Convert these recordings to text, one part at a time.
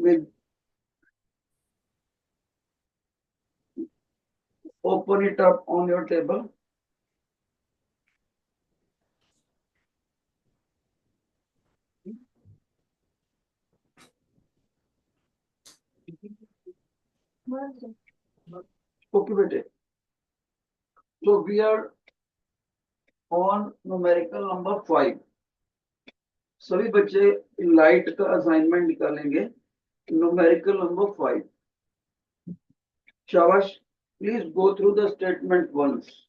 with open it up on your table. Okay, बेटे. So we are on numerical number 5. सभी बच्चे light का assignment निकालेंगे. Numerical number 5. शाबाश. Please go through the statement once.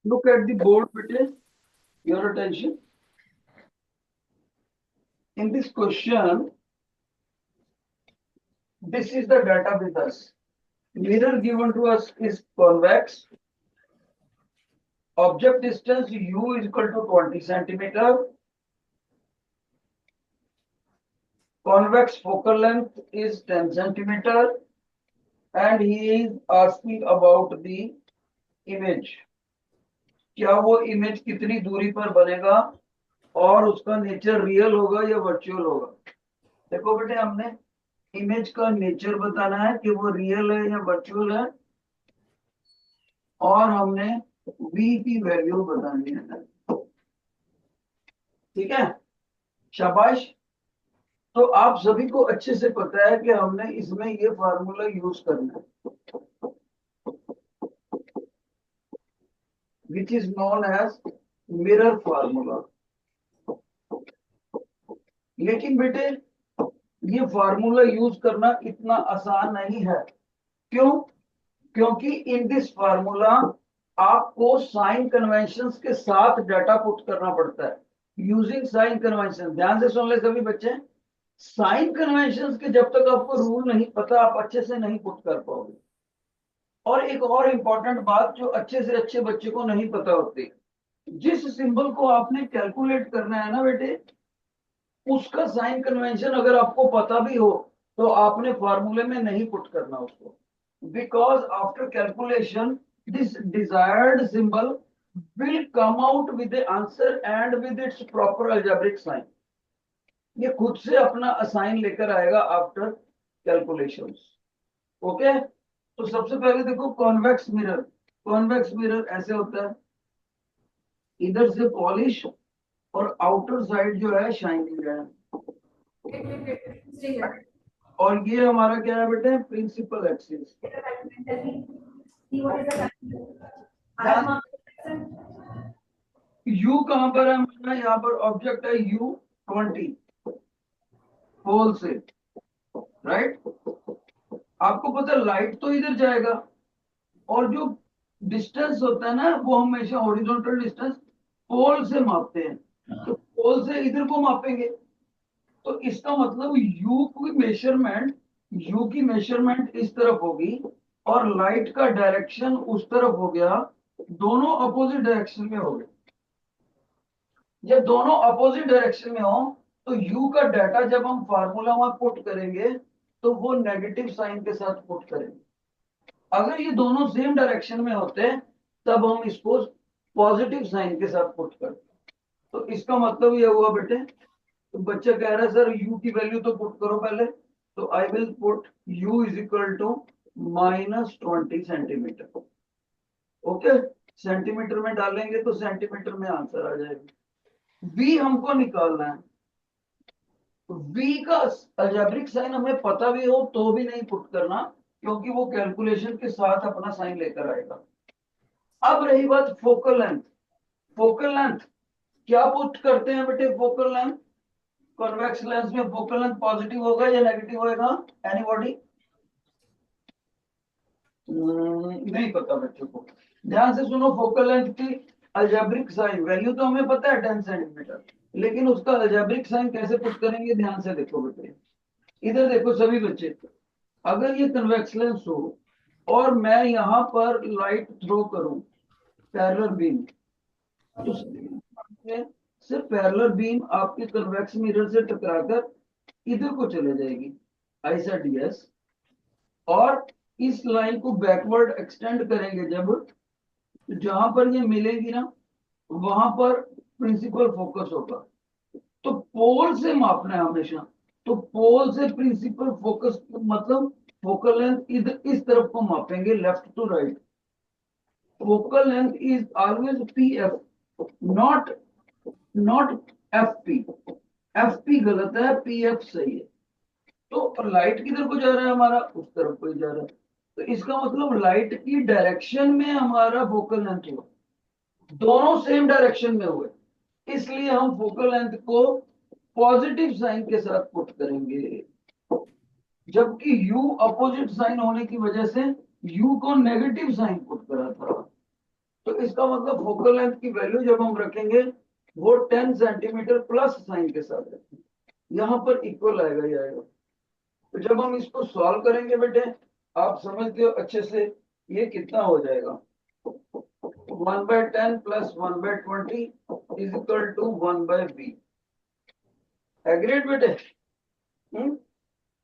Look at the board, bete. Your attention. In this question, this is the data with us. Mirror given to us is convex. Object distance u is equal to 20 centimeter. Convex focal length is 10 centimeter. And he is asking about the image. क्या वो image कितनी दूरी पर बनेगा और उसका nature real होगा या वर्चुअल होगा. देखो बेटे, हमने इमेज का नेचर बताना है कि वो रियल है या वर्चुअल है, और हमने v की वैल्यू बतानी है. ठीक है, शाबाश. तो आप सभी को अच्छे से पता है कि हमने इसमें ये फार्मूला यूज करना है, which is known as mirror formula. लेकिन बेटे, ये फार्मूला यूज करना इतना आसान नहीं है. क्यों? क्योंकि इन दिस फार्मूला आपको साइन कन्वेंशंस के साथ डाटा पुट करना पड़ता है. Using sign convention. ध्यान से सुन ले सभी बच्चे. साइन कन्वेंशंस के जब तक आपको रूल नहीं पता, आप अच्छे से नहीं पुट कर पाओगे. और एक और इंपॉर्टेंट बात जो अच्छे से अच्छे बच्चे को नहीं पता होती, जिस सिंबल को आपने कैलकुलेट करना है ना बेटे, उसका साइन कन्वेंशन अगर आपको पता भी हो तो आपने फार्मूले में नहीं पुट करना उसको, because after calculation this desired symbol will come out with the answer and with its proper algebraic sign. ये खुद से अपना असाइन लेकर आएगा आफ्टर कैलकुलेशंस. ओके. तो सबसे पहले देखो कॉन्वेक्स मिरर. कॉन्वेक्स मिरर ऐसे होता है, इधर से पॉलिश और आउटर साइड जो है शाइनिंग है. और ये हमारा क्या है बेटे? Principal axis. यू कहां पर है हमारा? यहाँ पर ऑब्जेक्ट है U20 होल से. राइट. आपको पता है लाइट तो इधर जाएगा, और जो डिस्टेंस होता है ना, वो हमेशा हॉरिजॉन्टल डिस्टेंस पोल से मापते हैं. तो पोल से इधर को मापेंगे, तो इसका मतलब यू की मेजरमेंट इस तरफ होगी और लाइट का डायरेक्शन उस तरफ हो गया. दोनों अपोजिट डायरेक्शन में हो गए. जब दोनों अपोजिट डायरेक्शन में हो तो यू का डाटा जब हम फार्मूला में पुट करेंगे तो वो नेगेटिव साइन के साथ पुट करेंगे. अगर ये दोनों सेम डायरेक्शन में होते तब हम इसको पॉजिटिव साइन के साथ पुट करते. तो इसका मतलब ये हुआ बेटे, तो बच्चा कह रहा है सर u की वैल्यू तो पुट करो पहले. तो I will put u is equal to -20 centimetre. Okay. Centimetre में डालेंगे तो सेंटीमीटर में आंसर आ जाएगा. v हमको निकालना है. v का अलजेब्रिक साइन हमें पता भी हो तो भी नहीं पुट करना, क्योंकि वो कैलकुलेशन के साथ अपना साइन लेकर आएगा. अब रही बात फोकल लेंथ. फोकल लेंथ क्या पुट करते हैं बेटे? Focal length. कॉन्वेक्स लेंस में फोकल लेंथ पॉजिटिव होगा या नेगेटिव होगा? एनीबॉडी? नहीं पता बच्चों को। ध्यान से सुनो, फोकल लेंथ की अलजेब्रिक साइन वैल्यू तो हमें पता है 10 सेंटीमीटर, लेकिन उसका अलजेब्रिक साइन कैसे पुट करेंगे, ध्यान से देखो बेटे। इधर देखो सभी बच्चे, अगर ये कन्वेक्स लेंस हो और मैं यहाँ पर लाइट थ्रो करूं पैरेलल बीम, तो सिर्फ पैरेलल बीम आपके कन्वेक्स मिरर से टकराकर इधर को चले जाएगी, आई सेड यस। और इस लाइन को बैकवर्ड एक्सटेंड करेंगे जब, तो जहां पर ये मिलेगी ना वहां पर प्रिंसिपल फोकस होगा। तो पोल से मापना है हमेशा, तो पोल से प्रिंसिपल फोकस मतलब फोकल लेंथ इधर इस तरफ को मापेंगे, left to right. Focal length is always P F, not not F P. F P गलत है, पी एफ सही है। तो लाइट किधर को जा रहा है हमारा, उस तरफ को ही जा रहा है। तो इसका मतलब लाइट की डायरेक्शन में हमारा फोकल लेंथ हुआ, दोनों सेम डायरेक्शन में हुए, इसलिए हम फोकल लेंथ को पॉजिटिव साइन के साथ पुट करेंगे। जबकि u अपोजिट साइन होने की वजह से u को नेगेटिव साइन पुट करा था। तो इसका मतलब फोकल लेंथ की वैल्यू जब हम रखेंगे वो 10 सेंटीमीटर प्लस साइन के साथ रखेंगे, यहां पर इक्वल आएगा ही आएगा। तो जब हम इसको सॉल्व करेंगे बेटे, आप समझते हो अच्छे से, ये कितना हो जाएगा, 1/10 plus 1/20 is equal to 1/b। Agreed बेटे?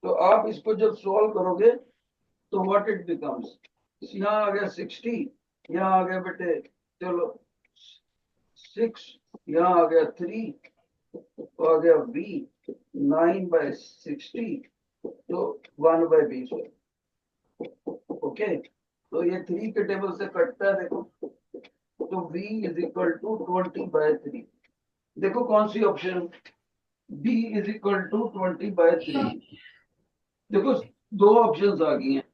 तो आप इसको जब सॉल्व करोगे तो व्हाट इट बिकम्स, यहाँ आ गया 60, यहाँ आ गया बेटे चलो 6, यहाँ आ गया 3, तो आ गया b 9/60, तो 1/b। ओके, तो ये 3 के टेबल से कटता है देखो, तो v इज इक्वल टू 20/3। देखो कौन सी option, b is equal to 20/3। देखो दो ऑप्शंस आ गई हैं,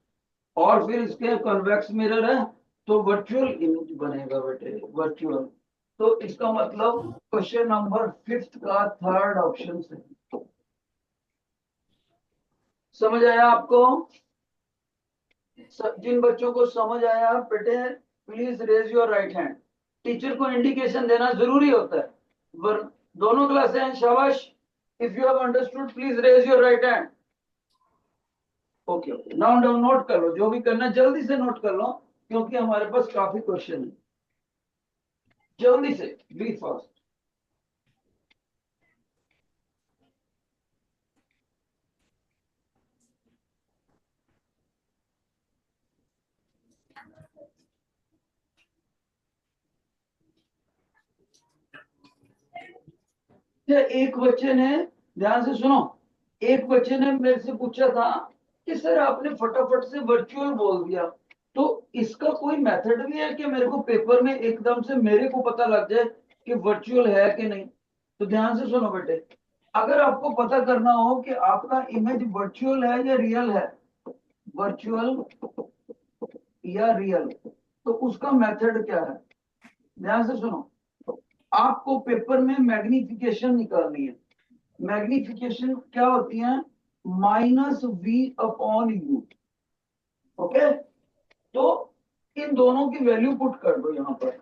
और फिर इसके कन्वेक्स मिरर है तो वर्चुअल इमेज बनेगा बेटे, वर्चुअल। तो इसका मतलब क्वेश्चन नंबर 5 का थर्ड ऑप्शन से। समझ आया आपको? जिन बच्चों को समझ आया बेटे please raise your right hand. Teacher को इंडिकेशन देना जरूरी होता है, दोनों क्लासें हैं, शाबाश। If you have understood please raise your right hand. Okay okay, now down note कर लो, जो भी करना जल्दी से नोट कर लो, क्योंकि हमारे पास काफी क्वेश्चन है, जल्दी से, बी फास्ट। एक बच्चे ने, ध्यान से सुनो, एक बच्चे ने मेरे से पूछा था कि सर आपने फटाफट से वर्चुअल बोल दिया, तो इसका कोई मेथड भी है कि मेरे को पेपर में एकदम से मेरे को पता लग जाए कि वर्चुअल है कि नहीं? तो ध्यान से सुनो बेटे, अगर आपको पता करना हो कि आपका इमेज वर्चुअल है या रियल है, वर्चुअल या रियल, तो उसका मेथड क्या है? ध्यान से सुनो, आपको पेपर में मैग्निफिकेशन निकालनी है। मैग्निफिकेशन क्या होती है, -v/u। ओके, तो इन दोनों की वैल्यू पुट कर दो यहाँ पर।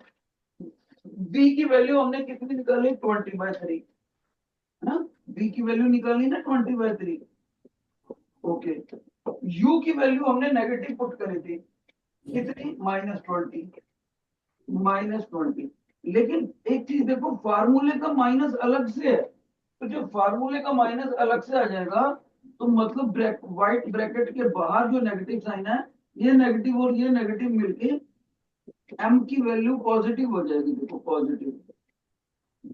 v की वैल्यू हमने कितनी निकाली, 20/3 है ना, v की वैल्यू निकाली ना 20/3। ओके, u की वैल्यू हमने नेगेटिव पुट करी थी, कितनी, -20। लेकिन एक चीज देखो, फार्मूले का माइनस अलग से है, तो जब फार्मूले का माइनस अलग से आ जाएगा तो मतलब व्हाइट ब्रैकेट के बाहर जो नेगेटिव साइन है, ये नेगेटिव और ये नेगेटिव मिलके m की वैल्यू पॉजिटिव हो जाएगी। देखो पॉजिटिव,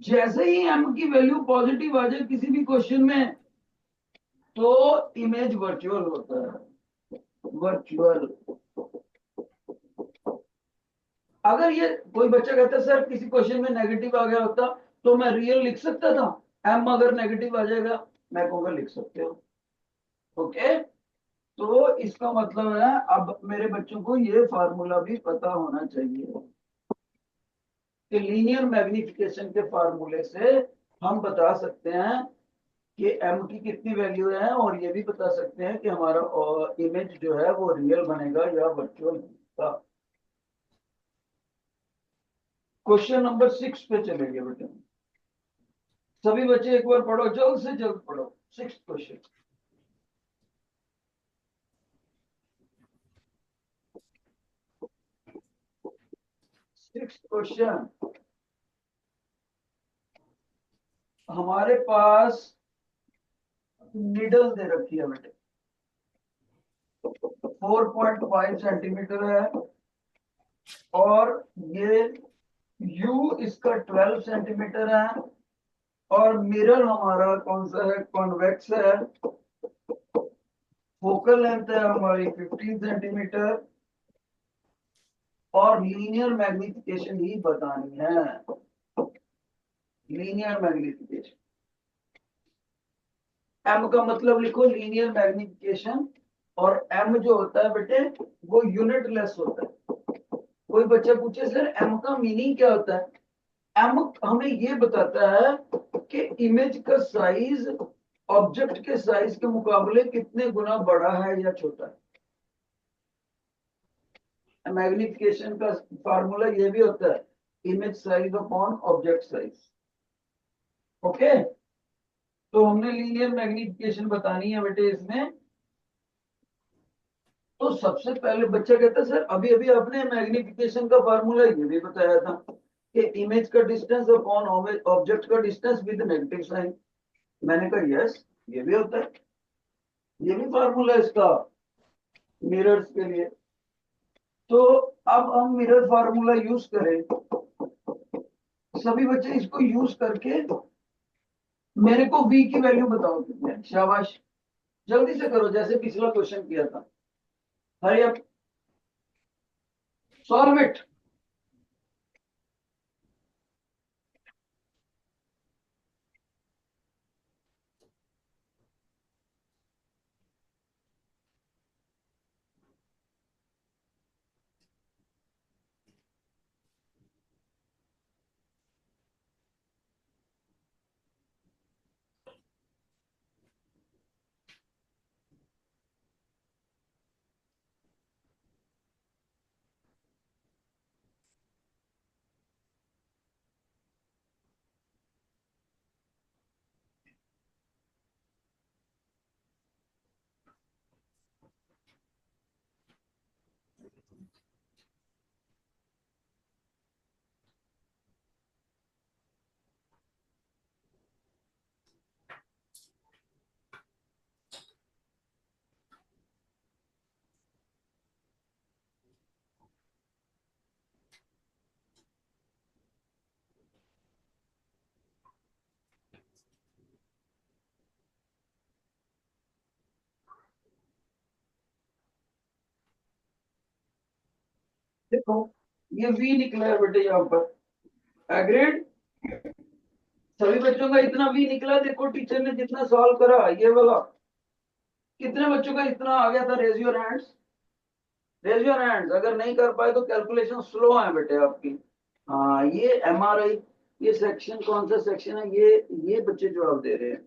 जैसे ही m की वैल्यू पॉजिटिव आ जाए किसी भी क्वेश्चन में, तो इमेज वर्चुअल होता है, वर्चुअल। अगर ये कोई बच्चा कहता है सर किसी क्वेश्चन में नेगेटिव आ गया होता तो मैं रियल लिख सकता था, एम अगर नेगेटिव आ जाएगा, मैं कहूंगा लिख सकते हो। ओके, तो इसका मतलब है अब मेरे बच्चों को ये फार्मूला भी पता होना चाहिए कि लीनियर मैग्निफिकेशन के फार्मूले से हम बता सकते हैं कि m की कितनी वैल्यू है, और ये भी बता सकते हैं कि हमारा इमेज जो है वो रियल बनेगा या वर्चुअल बनेगा। क्वेश्चन नंबर 6 पे चलेंगे बेटे। सभी बच्चे एक बार पढ़ो, जल्द से जल्द पढ़ो। 6th question. 6th question. हमारे पास निडल दे रखी है बेटे, 4.5 सेंटीमीटर है, और ये यू इसका 12 सेंटीमीटर है, और मिरर हमारा कौन सा है, कॉन्वेक्स है। फोकल लेंथ है हमारी 15 सेंटीमीटर, और लीनियर मैग्निफिकेशन ही बतानी है। लीनियर मैग्निफिकेशन, एम का मतलब लिखो लीनियर मैग्निफिकेशन। और एम जो होता है बेटे वो यूनिट लेस होता है। कोई बच्चा पूछे सर एम का मीनिंग क्या होता है, एम हमें ये बताता है कि इमेज का साइज ऑब्जेक्ट के साइज के मुकाबले कितने गुना बड़ा है या छोटा है। मैग्निफिकेशन का फार्मूला ये भी होता है, image size upon object size. Okay, तो हमने लीनियर मैग्निफिकेशन बतानी है बेटे इसमें। तो सबसे पहले बच्चा कहता है सर अभी अभी आपने मैग्निफिकेशन का फार्मूला ये भी बताया था कि इमेज का डिस्टेंस अपॉन ऑब्जेक्ट का डिस्टेंस विद नेगेटिव साइन। मैंने कहा यस, ये भी होता है, ये भी फार्मूला इसका मिरर्स के लिए। तो अब हम मिरर फार्मूला यूज करें। सभी बच्चे इसको यूज करके मेरे को v की वैल्यू बताओ कितनी है। शाबाश, जल्दी से करो जैसे पिछला क्वेश्चन किया था। Hurry up, solve it. देखो ये v निकला है बेटे यहाँ पर, एग्रीड। सभी बच्चों का इतना v निकला। देखो टीचर ने जितना सॉल्व करा ये वाला, कितने बच्चों का इतना आ गया था। Raise your hands, raise your hands. अगर नहीं कर पाए तो कैलकुलेशन स्लो है बेटे आपकी। हाँ, ये एमआरआई, ये सेक्शन कौन सा सेक्शन है, ये बच्चे जवाब दे रहे हैं।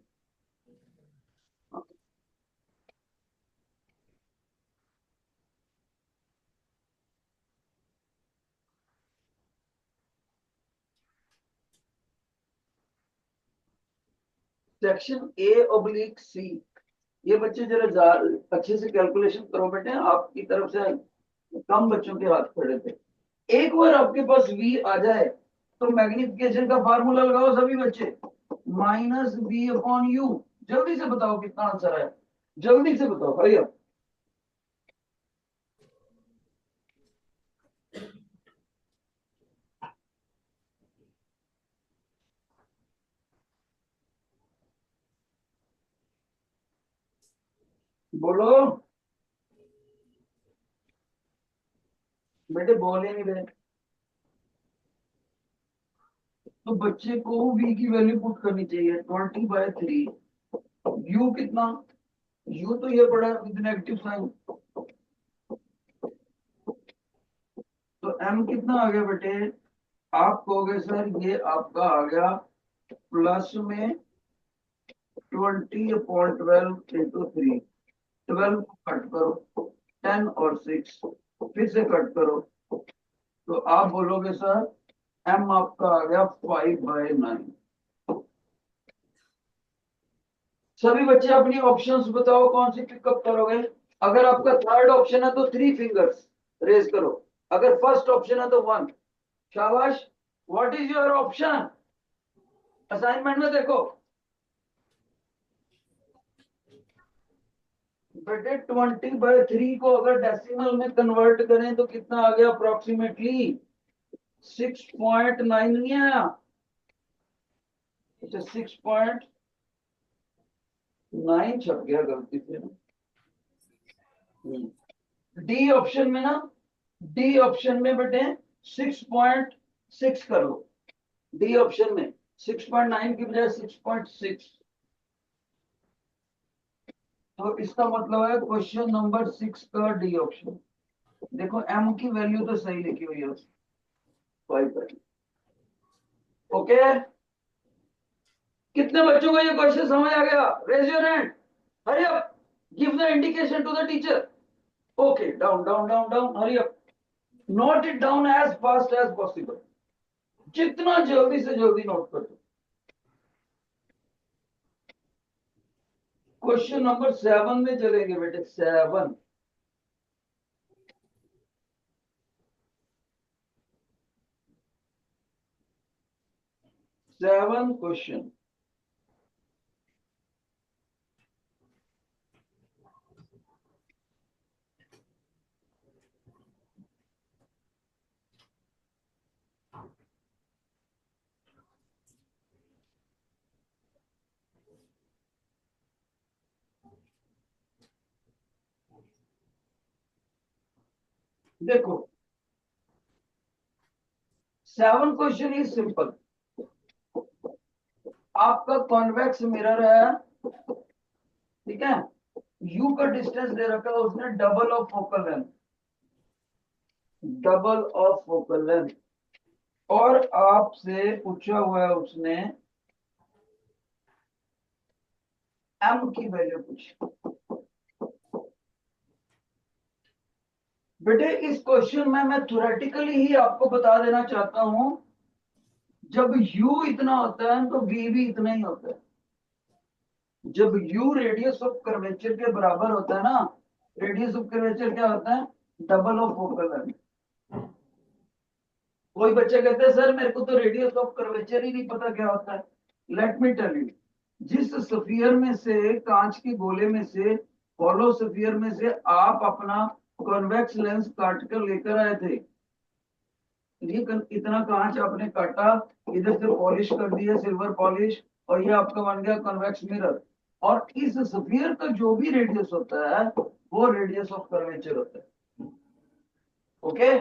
Section A/C। ये बच्चे जरा अच्छे से कैलकुलेशन करो बेटे, आपकी तरफ से कम बच्चों के हाथ खड़े थे। एक बार आपके पास v आ जाए तो मैग्निफिकेशन का फार्मूला लगाओ सभी बच्चे, माइनस v अपॉन यू। जल्दी से बताओ कितना आंसर है, जल्दी से बताओ भैया। बोलो बेटे, बोल ही नहीं रहे। तो बच्चे को v की वैल्यू पुट करनी चाहिए 20/3। u कितना, u तो ये पड़ा विद नेगेटिव साइन। तो m कितना आ गया बेटे, आप कहोगे सर ये आपका आ गया प्लस में 20/12 इंटू 3, 12 को कट करो, 10 और 6 फिर से कट करो, तो आप बोलोगे सर एम आपका आ गया 5/9। सभी बच्चे अपनी ऑप्शंस बताओ कौन सी पिकअप करोगे। अगर आपका थर्ड ऑप्शन है तो 3 फिंगर्स रेज करो, अगर फर्स्ट ऑप्शन है तो 1। शाबाश। What is your option? Assignment में देखो बेटे, 20/3 को अगर डेसिमल में कन्वर्ट करें तो कितना आ गया? अप्रोक्सीमेटली 6.9 नहीं आया? अच्छा 6.9 छप गया गलती से ना। डी ऑप्शन में ना, डी ऑप्शन में बेटे 6.6 कर लो। डी ऑप्शन में 6.9 की बजाय 6.6, तो इसका मतलब है क्वेश्चन नंबर 6 का डी ऑप्शन। देखो एम की वैल्यू तो सही लिखी हुई है, 5। ओके, कितने बच्चों को ये क्वेश्चन समझ आ गया? Raise your hand, hurry up, give the indication to the teacher. Okay, down down down down, hurry up, note it down as fast as possible, जितना जल्दी से जल्दी नोट कर दो। क्वेश्चन नंबर 7 में चलेंगे बेटे, 7। 7 क्वेश्चन। देखो 7 क्वेश्चन इज सिंपल। आपका कॉन्वेक्स मिरर है, ठीक है, यू का डिस्टेंस दे रखा है उसने, double of focal length, double of focal length, और आपसे पूछा हुआ है उसने एम की वैल्यू पूछी। बेटे इस क्वेश्चन में मैं थ्योरेटिकली ही आपको बता देना चाहता हूं, जब u इतना होता है तो v भी इतना ही होता है। जब u रेडियस ऑफ कर्वेचर के बराबर होता है ना, रेडियस ऑफ कर्वेचर क्या होता है? Double of focal length. कोई बच्चे कहते हैं सर मेरे को तो रेडियस ऑफ कर्वेचर ही नहीं पता क्या होता है। लेट मी टेल यू, जिस स्फीयर में से, कांच के गोले में से, हॉलो स्फीयर में से आप अपना कॉन्वेक्स लेंस काट कर लेकर आए थे, ये इतना कांच आपने काटा, इधर से पॉलिश कर दिया सिल्वर पॉलिश, और ये आपका बन गया कॉन्वेक्स मिरर। और इस स्फीयर का जो भी रेडियस होता है वो रेडियस ऑफ कर्वेचर होता है। ओके,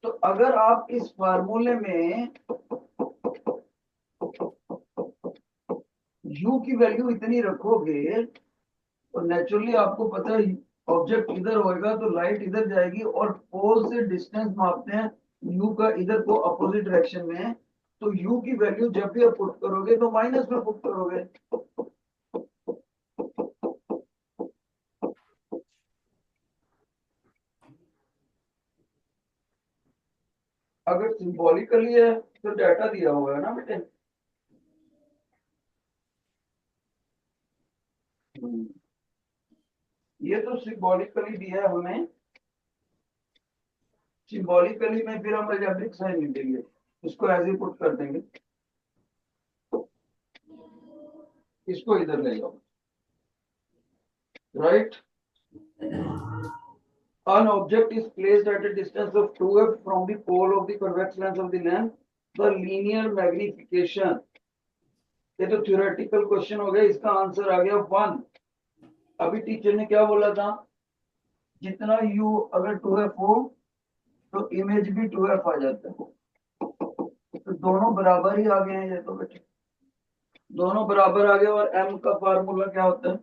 तो अगर आप इस फार्मूले में u की वैल्यू इतनी रखोगे तो नेचुरली आपको पता है ऑब्जेक्ट इधर होएगा तो लाइट इधर जाएगी, और पोल से डिस्टेंस मापते हैं u का इधर को अपोजिट डायरेक्शन में, तो u की वैल्यू जब भी आप पुट करोगे तो माइनस में पुट करोगे। अगर सिंबॉलिकली है तो डाटा दिया हुआ है ना बेटे। ये तो सिंबॉलिकली दिया है हमें, सिंबॉलिकली में फिर हम अलजेब्रिक साइन नहीं देंगे, इसको एज ए पुट कर देंगे, इसको इधर ले जाओ, right. An object is placed at a distance of 2f from the pole of the convex lens of the lens. The linear magnification, ये तो थ्योरेटिकल क्वेश्चन हो गया, इसका आंसर आ गया 1। अभी टीचर ने क्या बोला था, जितना u अगर 2f हो तो इमेज भी 2f आ जाता है, तो दोनों बराबर ही आ गए हैं ये तो बेटे, दोनों बराबर आ गए। और m का फार्मूला क्या होता है?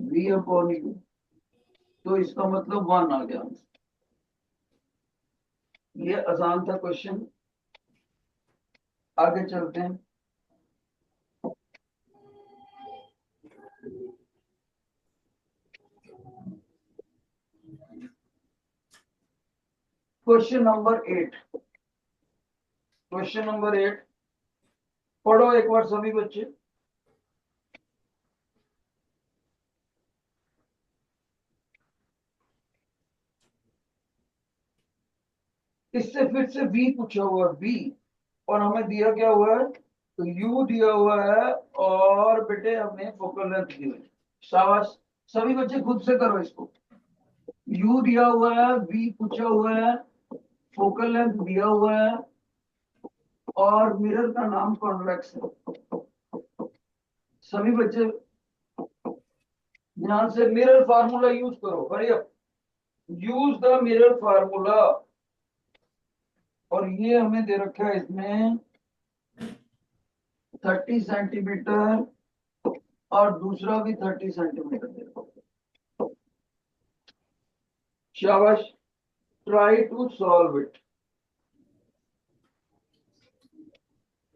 v/u, तो इसका मतलब 1 आ गया। ये आसान था क्वेश्चन, आगे चलते हैं। क्वेश्चन नंबर 8, क्वेश्चन नंबर 8 पढ़ो एक बार सभी बच्चे। इससे फिर से बी पूछा हुआ है, बी, और हमें दिया क्या हुआ है, तो यू दिया हुआ है, और बेटे हमें फोकल लेंथ दी हुई है। शाबाश, सभी बच्चे खुद से करो इसको। यू दिया हुआ है, वी पूछा हुआ है, फोकल लेंथ दिया हुआ है, और मिरर का नाम कॉन्वेक्स है। सभी बच्चे ध्यान से मिरर फार्मूला यूज करो, hurry up, use the mirror formula. और ये हमें दे रखा है इसमें 30 सेंटीमीटर, और दूसरा भी 30 सेंटीमीटर दे रखा है। शाबाश, try to solve it,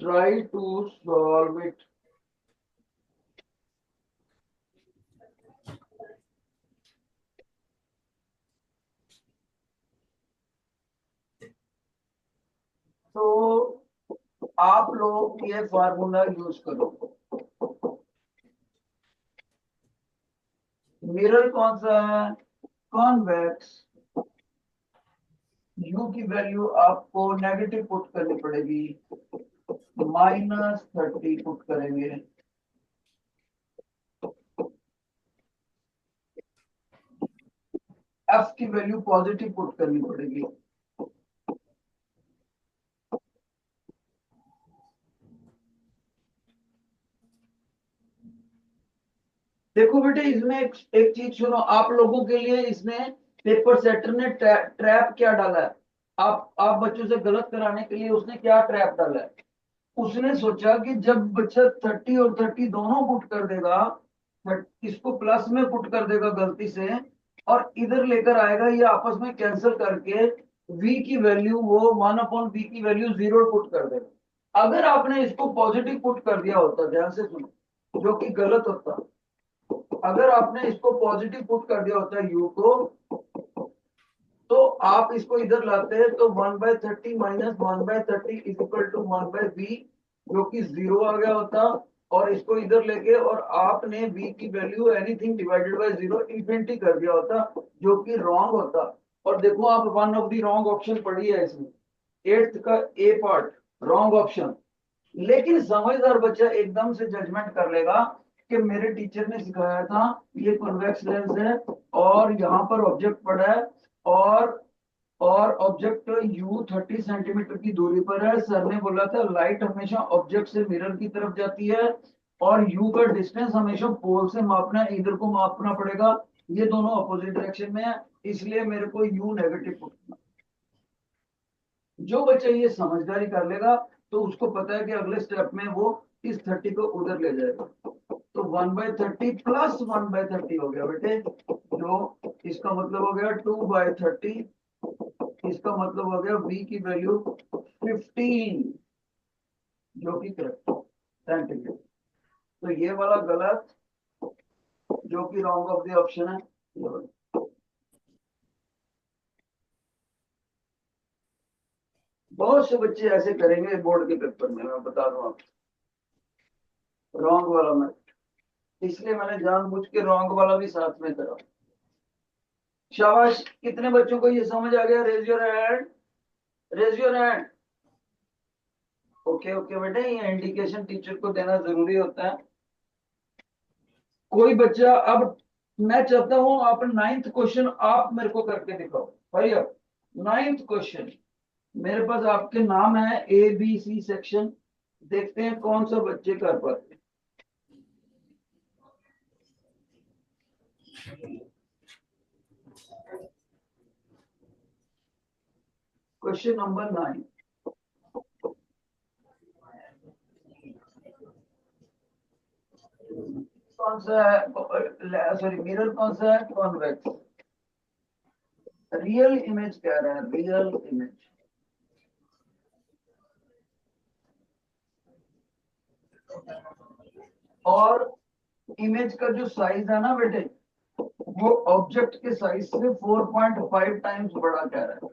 try to solve it. तो आप लोग ये फार्मूला यूज करो। मिरर कौन सा है, कॉन्वेक्स। यू की वैल्यू आपको नेगेटिव पुट करनी पड़ेगी, -30 पुट करेंगे। एफ की वैल्यू पॉजिटिव पुट करनी पड़ेगी। देखो बेटे, इसमें एक चीज सुनो, आप लोगों के लिए इसने पेपर सेटर ने ट्रैप क्या डाला है, आप बच्चों से गलत कराने के लिए उसने क्या ट्रैप डाला है। उसने सोचा कि जब बच्चा 30 और 30 दोनों पुट कर देगा, इसको प्लस में पुट कर देगा गलती से, और इधर लेकर आएगा, ये आपस में कैंसिल करके v की वैल्यू वो 1/v की वैल्यू 0 पुट कर देगा। अगर आपने इसको पॉजिटिव पुट कर दिया होता, ध्यान से सुनो, जो कि गलत होता, अगर आपने इसको पॉजिटिव पुट कर दिया होता यू को, तो आप इसको इधर लाते हैं तो 1/30 minus 1/30 is equal to 1/v, जो कि 0 आ गया होता, और इसको इधर लेके और आपने v की value anything divided by 0 infinity कर दिया होता, जो कि रॉन्ग होता। और देखो, आप one of the wrong option पढ़ी है इसमें, 8th का ए पार्ट, रॉन्ग ऑप्शन। लेकिन समझदार बच्चा एकदम से जजमेंट कर लेगा कि मेरे टीचर ने सिखाया था ये कॉन्वेक्स लेंस है, और यहाँ पर ऑब्जेक्ट पड़ा है, और ऑब्जेक्ट यू 30 सेंटीमीटर की दूरी पर है। सर ने बोला था लाइट हमेशा ऑब्जेक्ट से मिरर की तरफ जाती है, और यू का डिस्टेंस हमेशा पोल से मापना है, इधर को मापना पड़ेगा, ये दोनों अपोजिट डायरेक्शन में है, इसलिए मेरे को यू नेगेटिव पुट। जो बच्चा ये समझदारी कर लेगा, तो उसको पता है कि अगले स्टेप में वो इस 30 को उधर ले जाएगा। तो 1/30 प्लस 1/30 हो गया बेटे, जो इसका मतलब हो गया 2/30, इसका मतलब हो गया v की वैल्यू 15, जो कि करेक्ट सेंटीमीटर। तो ये वाला गलत, जो कि रॉन्ग ऑफ द ऑप्शन है, ये वाला। बहुत से बच्चे ऐसे करेंगे बोर्ड के पेपर में, मैं बता दूं आप, रॉन्ग वाला मैं, इसलिए मैंने जानबूझ के रॉन्ग वाला भी साथ में करा। शाबाश, कितने बच्चों को ये समझ आ गया, raise your hand, raise your hand. Okay okay बेटे, ये इंडिकेशन टीचर को देना जरूरी होता है। कोई बच्चा, अब मैं चाहता हूं आप 9th क्वेश्चन आप मेरे को करके दिखाओ भाई। अब 9th क्वेश्चन, मेरे पास आपके नाम है ABC सेक्शन, देखते हैं कौन सा बच्चे कर पाते। क्वेश्चन नंबर 9, कौन सा है, सॉरी मिरर कौन सा है, कॉन्वेक्स। रियल इमेज कह रहा है, रियल इमेज। और इमेज का जो साइज है ना बेटे, वो ऑब्जेक्ट के साइज से 4.5 टाइम्स बड़ा कह रहा है।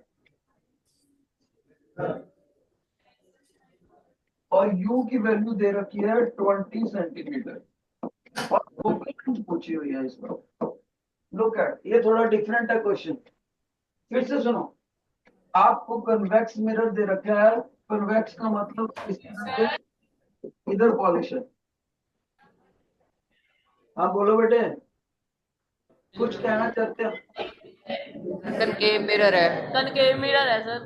और यू की वैल्यू दे रखी है 20 सेंटीमीटर और फोकल लेंथ पूछी हुई है इसमें। लुक एट, ये थोड़ा डिफरेंट है क्वेश्चन। फिर से सुनो, आपको कन्वेक्स मिरर दे रखा है। कन्वेक्स का मतलब इस तरह से इधर पॉलिश है। हाँ बोलो बेटे, कुछ कहना चाहते हो? कनकेव मिरर है। कनकेव मिरर है सर।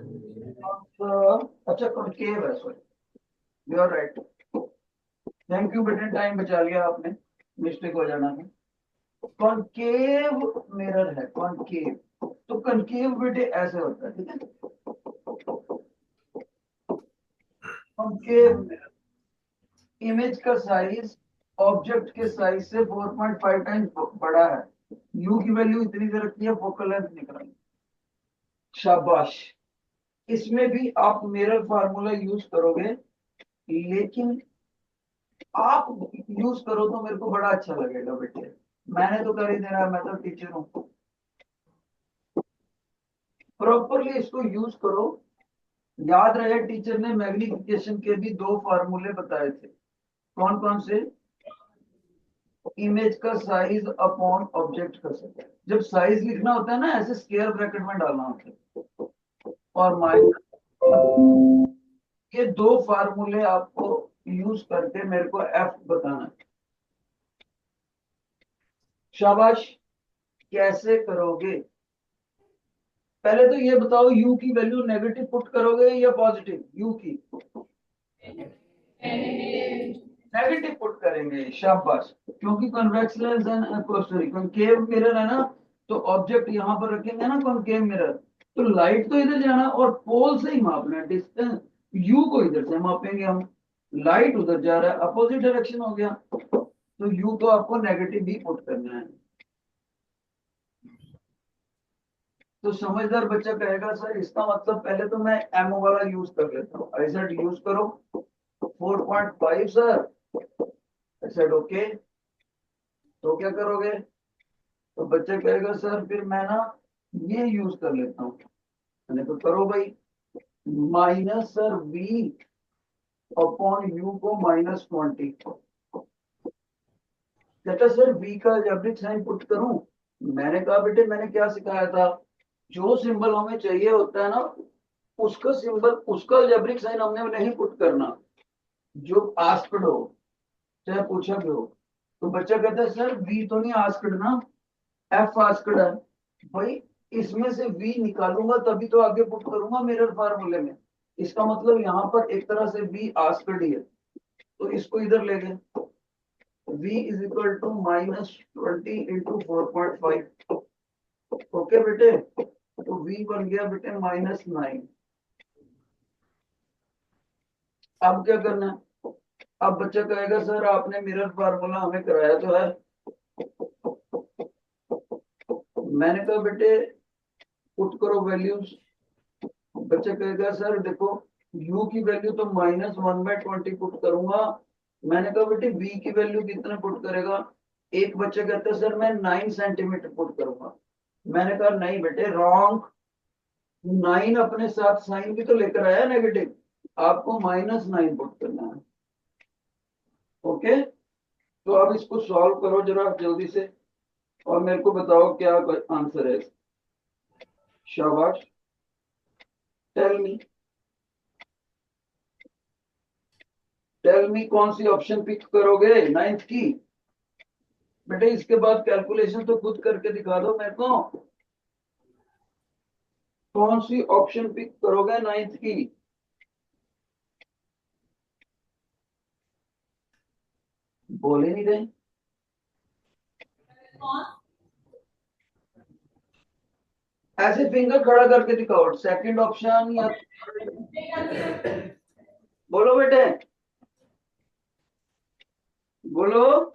अच्छा कॉन्केव है, sorry, you are right. Thank you बेटे, टाइम बचा लिया आपने, मिस्टेक हो जाना है। कॉन्केव मिरर है, कॉन्केव। तो कॉन्केव बेटे ऐसे होता है, ठीक है। कॉन्केव मिरर, इमेज का साइज ऑब्जेक्ट के साइज से 4.5 टाइम्स बड़ा है। यू की वैल्यू इतनी दे रखी है, फोकल लेंथ निकालनी। शाबाश। इसमें भी आप मिरर फार्मूला यूज करोगे, लेकिन आप यूज करो तो मेरे को बड़ा अच्छा लगेगा बेटे। मैंने तो कर ही देना, मैं तो टीचर हूँ। प्रॉपरली इसको यूज करो। याद रहे, टीचर ने मैग्निफिकेशन के भी दो फार्मूले बताए थे। कौन कौन से? इमेज का साइज अपॉन ऑब्जेक्ट का साइज। जब साइज लिखना होता है ना, ऐसे स्क्वायर ब्रैकेट में डालना होता है, और माइनस। ये दो फार्मूले आपको यूज करके मेरे को एफ बताना है। शाबाश। कैसे करोगे? पहले तो ये बताओ, यू की वैल्यू नेगेटिव पुट करोगे या पॉजिटिव? यू की नेगेटिव पुट करेंगे, शाबाश। क्योंकि convex lens sorry concave mirror है ना, तो ऑब्जेक्ट यहां पर रखेंगे ना कॉन्केव मिरर, तो लाइट तो इधर जाना और पोल से ही मापना है डिस्टेंस। यू को इधर से मापेंगे हम, लाइट उधर जा रहा है, अपोजिट डायरेक्शन हो गया, तो यू को आपको नेगेटिव भी पुट करना है। तो समझदार बच्चा कहेगा सर इसका मतलब पहले तो मैं एमओ वाला यूज कर लेता हूँ। आई सेड यूज करो 4.5 सर। I said okay. तो क्या करोगे? तो बच्चा कहेगा सर फिर मैं ना ये यूज कर लेता हूँ। मैंने तो करो भाई, minus sir V upon U को -20। कहता सर वी का अलजेब्रिक साइन पुट करूं। मैंने कहा बेटे मैंने क्या सिखाया था, जो सिंबल हमें चाहिए होता है ना, उसका सिंबल उसका अलजेब्रिक साइन हमने नहीं पुट करना, जो आस्क्ड हो, चाहे पूछा भी हो। तो बच्चा कहता है सर वी तो नहीं आस्क्ड ना, एफ आस्क्ड है। भाई इसमें से वी निकालूंगा तभी तो आगे पुट करूंगा मिरर फार्मूले में। इसका मतलब यहाँ पर एक तरह से वी आस्क्ड ही है, तो इसको इधर ले गए। v is equal to -20 into 4.5। Okay बेटे, तो v बन गया बेटे -9। अब क्या करना है? अब बच्चा कहेगा सर आपने मिरर फार्मूला हमें कराया तो है। मैंने कहा बेटे पुट करो वैल्यूज। बच्चा कहेगा सर देखो u की वैल्यू तो -1/20 पुट करूंगा। मैंने कहा बेटे v की वैल्यू कितने पुट करेगा? एक बच्चा कहता है सर मैं 9 सेंटीमीटर पुट करूंगा। मैंने कहा नहीं बेटे रॉन्ग। 9 अपने साथ साइन भी तो लेकर आया नेगेटिव, आपको -9 पुट करना है। ओके, तो अब इसको सॉल्व करो जरा जल्दी से, और मेरे को बताओ क्या आंसर है। शाबाश, टेल मी कौन सी ऑप्शन पिक करोगे नाइन्थ की? बेटे इसके बाद कैलकुलेशन तो खुद करके दिखा दो मेरे को। कौन सी ऑप्शन पिक करोगे नाइन्थ की? बोले नहीं रहे। ऐसे फिंगर खड़ा करके दिखाओ, सेकंड ऑप्शन या बोलो बेटे, बोलो।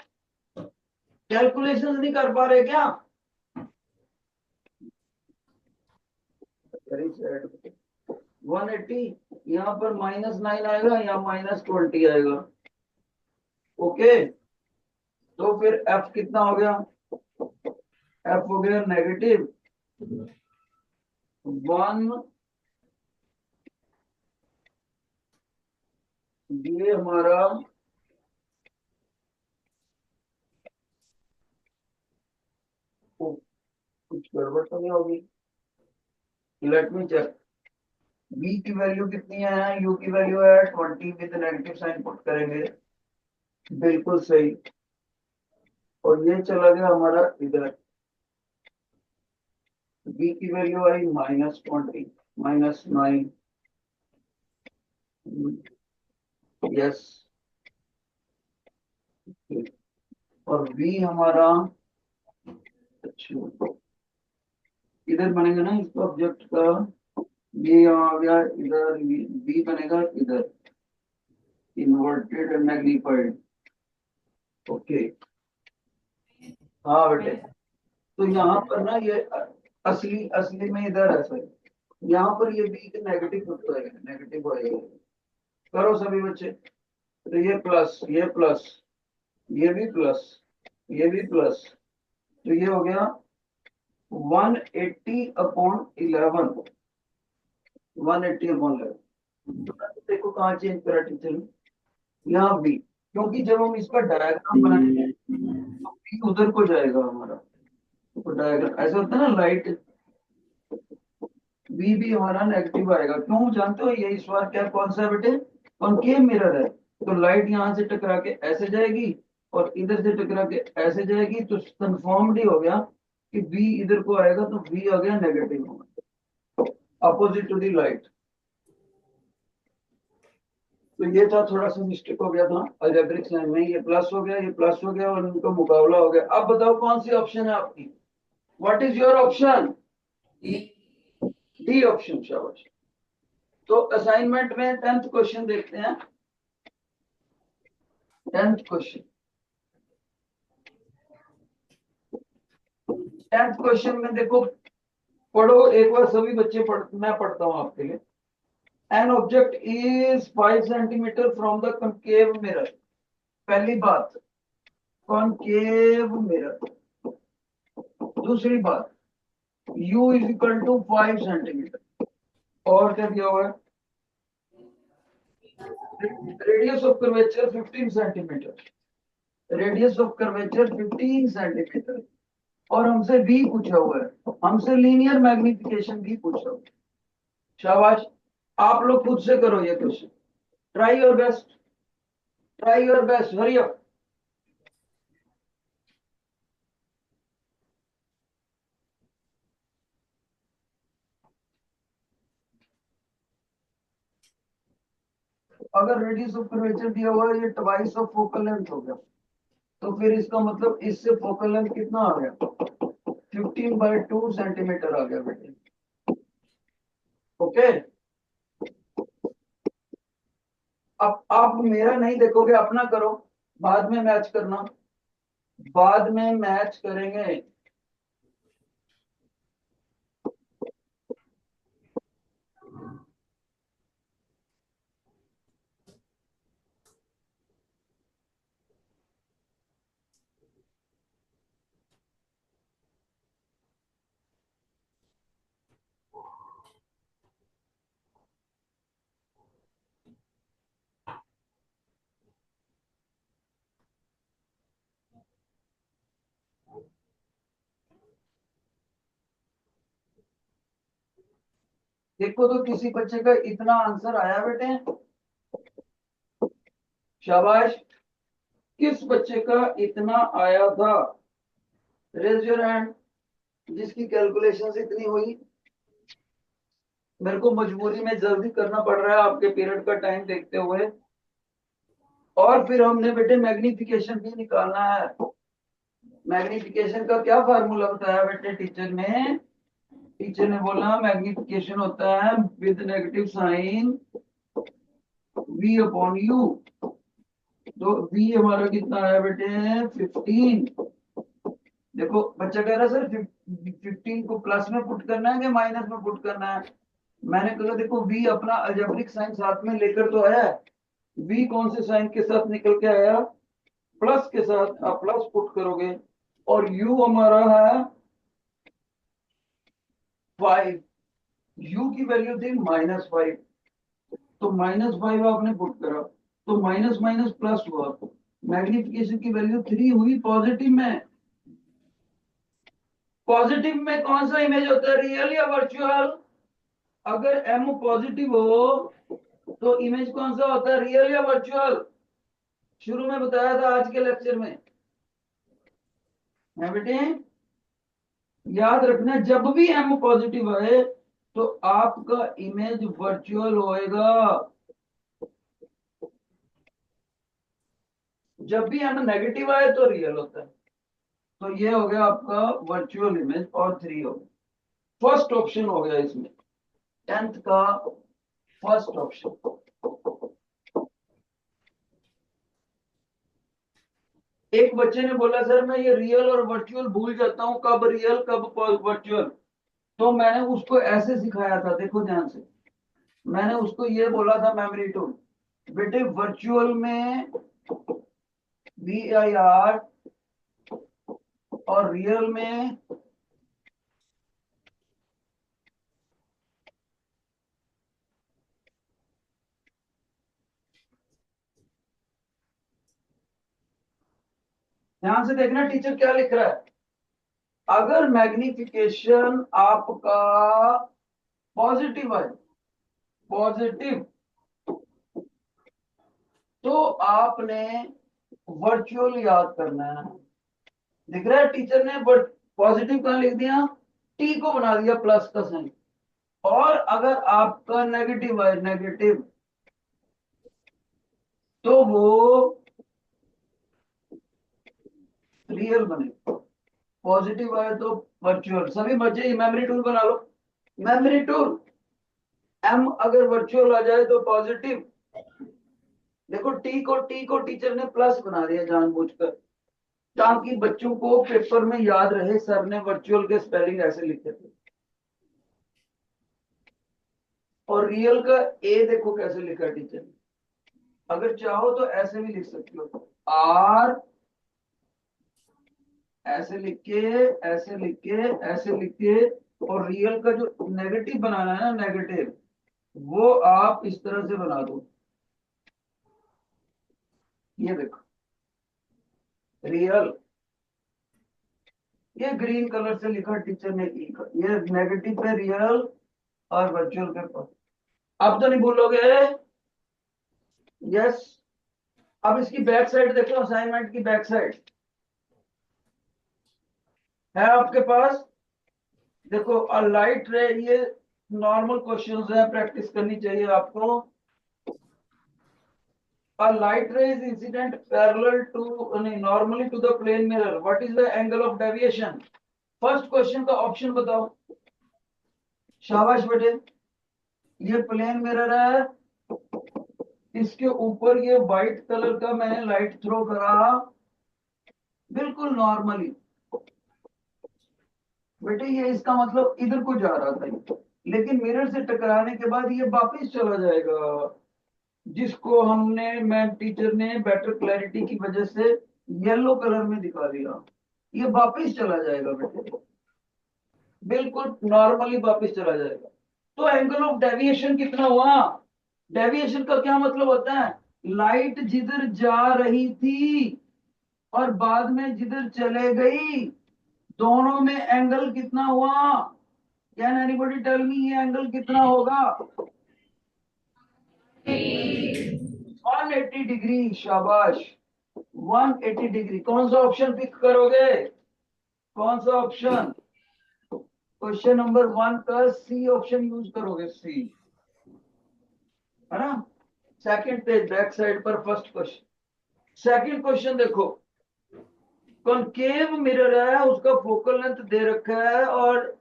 कैलकुलेशन नहीं कर पा रहे क्या? 180, यहाँ पर -9 आएगा या -20 आएगा। ओके, तो फिर एफ कितना हो गया? एफ हो गया -1 ये हमारा ओ, कुछ गड़बड़ तो नहीं होगी। Let me check. बी की वैल्यू कितनी है, यू की वैल्यू है 20, विद नेगेटिव साइन पुट करेंगे। बिल्कुल सही। और ये चला गया हमारा इधर, बी की वैल्यू आई -20, -9। यस। और बी हमारा, अच्छा इधर बनेगा ना इसका ऑब्जेक्ट का, ये यहाँ आ गया इधर, बी बनेगा इधर, इन्वर्टेड मैग्नीफाइड। ओके। हाँ बेटे, तो यहाँ पर ना ये असली असली में इधर है सर, यहाँ पर ये बी के नेगेटिव हो जाएगा, नेगेटिव हो जाएगा। करो सभी बच्चे। तो ये प्लस, ये प्लस, ये भी प्लस, ये भी प्लस, तो ये हो गया 180/11, 180/11। देखो कहाँ चेंज करा टीचर ने, यहाँ बी, क्योंकि जब हम इसका डायग्राम बनाएंगे तो बी उधर को जाएगा हमारा, तो डायग्राम ऐसा होता है ना, लाइट बी भी हमारा नेगेटिव आएगा। क्यों जानते हो, ये इस बार क्या कौन सा है बेटे, कॉनकेव मिरर है, तो लाइट यहाँ से टकरा के ऐसे जाएगी और इधर से टकरा के ऐसे जाएगी, तो कंफर्म्ड ही हो गया कि बी इधर को आएगा, तो बी आ गया नेगेटिव होगा, अपोजिट टू दी लाइट। तो ये था, थोड़ा सा मिस्टेक हो गया था अलजेब्रिक साइन में, ये प्लस हो गया, ये प्लस हो गया और इनका मुकाबला हो गया। अब बताओ कौन सी ऑप्शन है आपकी, what is your option? D option, शाबाश। तो असाइनमेंट में 10th क्वेश्चन देखते हैं। 10th क्वेश्चन, 10th क्वेश्चन में देखो, पढ़ो एक बार सभी बच्चे, मैं पढ़ता हूं आपके लिए। An object is 5 centimetre from the concave mirror. पहली बात, कॉनकेव मिरर। दूसरी बात, u is equal to 5 centimetre. और क्या दिया हुआ है, radius of curvature 15 centimetre, radius of curvature 15 centimetre. और हमसे भी पूछा हुआ है, हमसे लीनियर मैग्निफिकेशन भी पूछा हुआ है। शाबाश, आप लोग खुद से करो ये question, try your best, try your best, hurry up. अगर रेडियस ऑफ कर्वेचर दिया हुआ है, ये ट्वाइस ऑफ फोकल लेंथ हो गया, तो फिर इसका मतलब इससे फोकल लेंथ कितना आ गया, 15/2 सेंटीमीटर आ गया बेटे। ओके। अब आप मेरा नहीं देखोगे, अपना करो, बाद में मैच करना, बाद में मैच करेंगे। देखो तो किसी बच्चे का इतना आंसर आया बेटे, शाबाश। किस बच्चे का इतना आया था, रेज योर हैंड, जिसकी कैलकुलेशंस इतनी हुई। मेरे को मजबूरी में जल्दी करना पड़ रहा है आपके पीरियड का टाइम देखते हुए। और फिर हमने बेटे मैग्निफिकेशन भी निकालना है। मैग्निफिकेशन का क्या फार्मूला बताया बेटे टीचर ने, टीचर ने बोला मैग्निफिकेशन होता है विद नेगेटिव साइन v/u। तो v हमारा कितना आया बेटे, 15। देखो बच्चा कह रहा है सर 15 को प्लस में पुट करना है कि माइनस में पुट करना है। मैंने कहा देखो v अपना अलजेब्रिक साइन साथ में लेकर तो आया है, v कौन से साइन के साथ निकल के आया, प्लस के साथ, आप प्लस पुट करोगे। और u हमारा है 5, u की वैल्यू थी -5, तो -5 आपने पुट करा, तो माइनस माइनस प्लस हुआ, मैग्निफिकेशन की वैल्यू 3 हुई पॉजिटिव में। पॉजिटिव में कौन सा इमेज होता है, रियल या वर्चुअल? अगर एम पॉजिटिव हो तो इमेज कौन सा होता है, रियल या वर्चुअल? शुरू में बताया था आज के लेक्चर में, है बेटे? याद रखना, जब भी एम पॉजिटिव आए तो आपका इमेज वर्चुअल होएगा। जब भी एम नेगेटिव आए तो रियल होता है। तो ये हो गया आपका वर्चुअल इमेज और 3 हो गया। फर्स्ट ऑप्शन हो गया इसमें, 10th का फर्स्ट ऑप्शन। एक बच्चे ने बोला सर मैं ये रियल और वर्चुअल भूल जाता हूं, कब रियल कब वर्चुअल। तो मैंने उसको ऐसे सिखाया था, देखो ध्यान से। मैंने उसको ये बोला था मेमोरी टूल, बेटे वर्चुअल में VIR और रियल में ध्यान से देखना टीचर क्या लिख रहा है। अगर मैग्निफिकेशन आपका पॉजिटिव है, पॉजिटिव, तो आपने वर्चुअल याद करना है। दिख रहा है टीचर ने बट पॉजिटिव कहां लिख दिया, टी को बना दिया प्लस का साइन। और अगर आपका नेगेटिव है, नेगेटिव, तो वो रियल बने। पॉजिटिव आए तो वर्चुअल। सभी बच्चे मेमोरी टूल बना लो, मेमोरी टूल। एम अगर वर्चुअल आ जाए तो पॉजिटिव। देखो टी को टीचर ने प्लस बना दिया जानबूझकर, ताकि बच्चों को पेपर में याद रहे सर ने वर्चुअल के स्पेलिंग ऐसे लिखे थे। और रियल का ए देखो कैसे लिखा है टीचर ने। अगर चाहो तो ऐसे भी लिख सकते हो, आर ऐसे लिख के, ऐसे लिख के, ऐसे लिख के। और रियल का जो नेगेटिव बनाना है ना, नेगेटिव, वो आप इस तरह से बना दो। ये देखो रियल, ये ग्रीन कलर से लिखा टीचर ने ई का, ये नेगेटिव पे रियल और वर्चुअल पे पर। अब तो नहीं भूलोगे? यस। अब इसकी बैक साइड देखो, असाइनमेंट की बैक साइड है आपके पास। देखो लाइट रे, ये नॉर्मल क्वेश्चंस है, प्रैक्टिस करनी चाहिए आपको। A light ray is incident parallel to normally to the plane mirror. What is the angle of deviation? First question का ऑप्शन बताओ। शाबाश बेटे। ये प्लेन मिरर है, इसके ऊपर ये व्हाइट कलर का मैंने लाइट थ्रो करा, बिल्कुल नॉर्मली। बेटे ये इसका मतलब इधर को जा रहा था, लेकिन मिरर से टकराने के बाद ये वापस चला जाएगा, जिसको हमने मैम टीचर ने बेटर क्लैरिटी की वजह से येलो कलर में दिखा दिया। ये वापस चला जाएगा बेटे, बिल्कुल नॉर्मली वापस चला जाएगा। तो एंगल ऑफ डेविएशन कितना हुआ? डेविएशन का क्या मतलब होता है, लाइट जिधर जा रही थी और बाद में जिधर चले गई, दोनों में एंगल कितना हुआ? कैन एनीबॉडी टेल मी ये एंगल कितना होगा? 180 डिग्री। शाबाश, 180 डिग्री। कौन सा ऑप्शन पिक करोगे? कौन सा ऑप्शन? क्वेश्चन नंबर 1 का सी ऑप्शन यूज करोगे, सी, है ना? सेकंड पेज बैक साइड पर फर्स्ट क्वेश्चन। सेकंड क्वेश्चन देखो, कॉनकेव मिरर है, उसका फोकल लेंथ दे रखा है और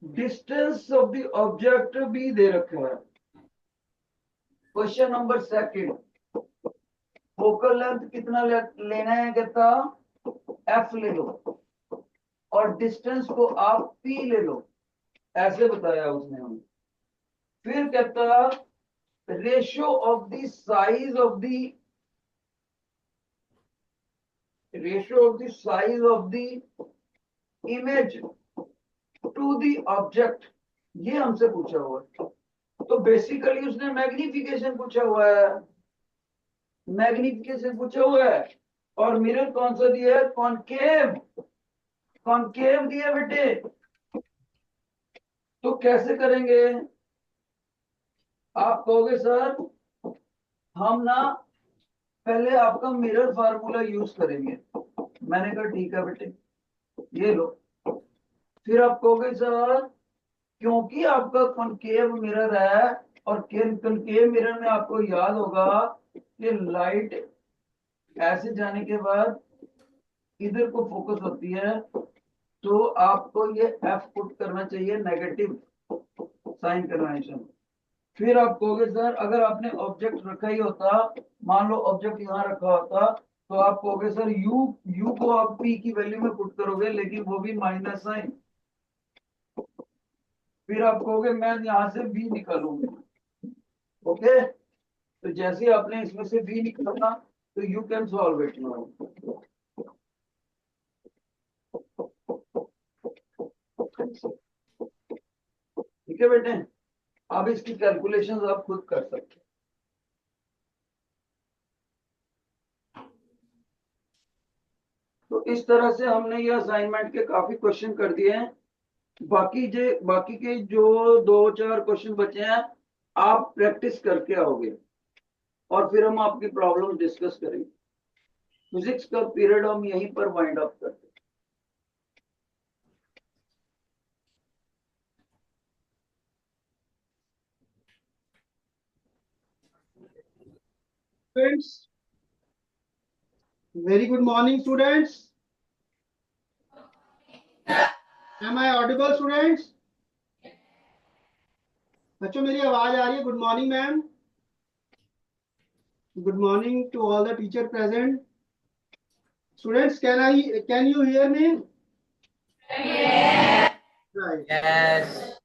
डिस्टेंस ऑफ द ऑब्जेक्ट भी दे रखा है। Question number second, focal length कितना लेना है, कहता एफ ले लो और डिस्टेंस को आप पी ले लो, ऐसे बताया उसने हमें। फिर कहता ratio of the size of the, ratio of the size of the image to the object, ये हमसे पूछा हुआ है। तो बेसिकली उसने मैग्निफिकेशन पूछा हुआ है। मैग्निफिकेशन पूछा हुआ है, और मिरर कौन सा दिया है? कॉनकेव। कॉनकेव दिया बेटे। तो कैसे करेंगे? आप कहोगे सर हम ना पहले आपका मिरर फार्मूला यूज करेंगे। मैंने कहा ठीक है बेटे, ये लो। फिर आप कहोगे सर क्योंकि आपका कॉनकेव मिरर है, और कॉनकेव मिरर में आपको याद होगा कि लाइट ऐसे जाने के बाद इधर को फोकस होती है, तो आपको ये एफ पुट करना चाहिए, नेगेटिव साइन कन्वेंशन। फिर आप कहोगे सर अगर आपने ऑब्जेक्ट रखा ही होता, मान लो ऑब्जेक्ट यहाँ रखा होता, तो आप कहोगे सर यू यू को आप पी की वैल्यू में पुट करोगे, लेकिन वो भी माइनस साइन। फिर आप कहोगे मैं यहाँ से बी निकालूंगी। ओके, तो जैसे ही आपने इसमें से बी निकालना, तो you can solve it now. ठीक है बेटे, अब इसकी कैलकुलेशंस आप खुद कर सकते हैं। तो इस तरह से हमने ये असाइनमेंट के काफी क्वेश्चन कर दिए हैं। बाकी के जो दो चार क्वेश्चन बचे हैं, आप प्रैक्टिस करके आओगे, और फिर हम आपकी प्रॉब्लम डिस्कस करेंगे। फिजिक्स का पीरियड हम यहीं पर वाइंड अप करते हैं। Students, very good morning, students. Am I audible, students? बच्चों मेरी आवाज आ रही है? Good morning ma'am. Good morning to all the teacher present. Students, can you hear me? Right. Yes.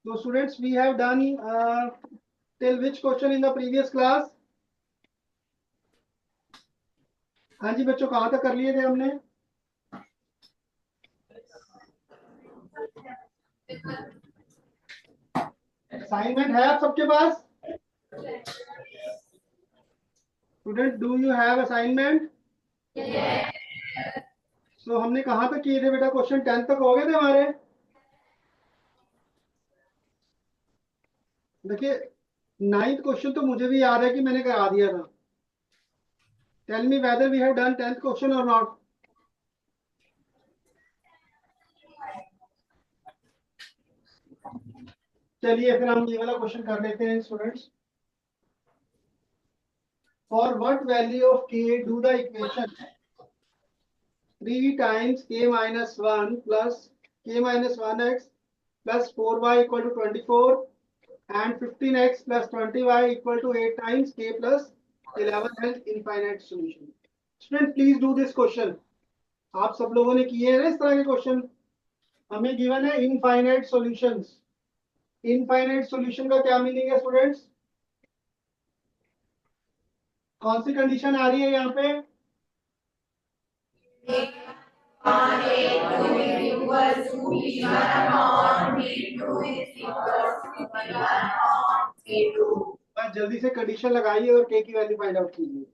So students, we have done till which question in the previous class? हाँ जी बच्चों, कहाँ तक कर लिए थे हमने? असाइनमेंट है आप सबके पास? Student, do you have assignment? तो हमने कहाँ तक किए थे बेटा? क्वेश्चन 10 तक हो गए थे हमारे। देखिए, 9th क्वेश्चन तो मुझे भी याद है कि मैंने करा दिया था। Tell me whether we have done 10th question और नॉट। चलिए फिर हम ये वाला क्वेश्चन कर लेते हैं students. For what value of k do the equation 3 times k minus 1 plus k minus 1x plus 4y equal to 24 and 15x plus 20y equal to 8 times k plus 11 has infinite solution. Student, please do this question. आप सब लोगों ने किए हैं ना इस तरह के क्वेश्चन? हमें गिवन है इनफाइनाइट सॉल्यूशंस। इनफाइनाइट सॉल्यूशन का क्या मीनिंग है स्टूडेंट्स? कौन सी कंडीशन आ रही है यहाँ पे? बस जल्दी से कंडीशन लगाइए और के की वैल्यू फाइंड आउट कीजिए।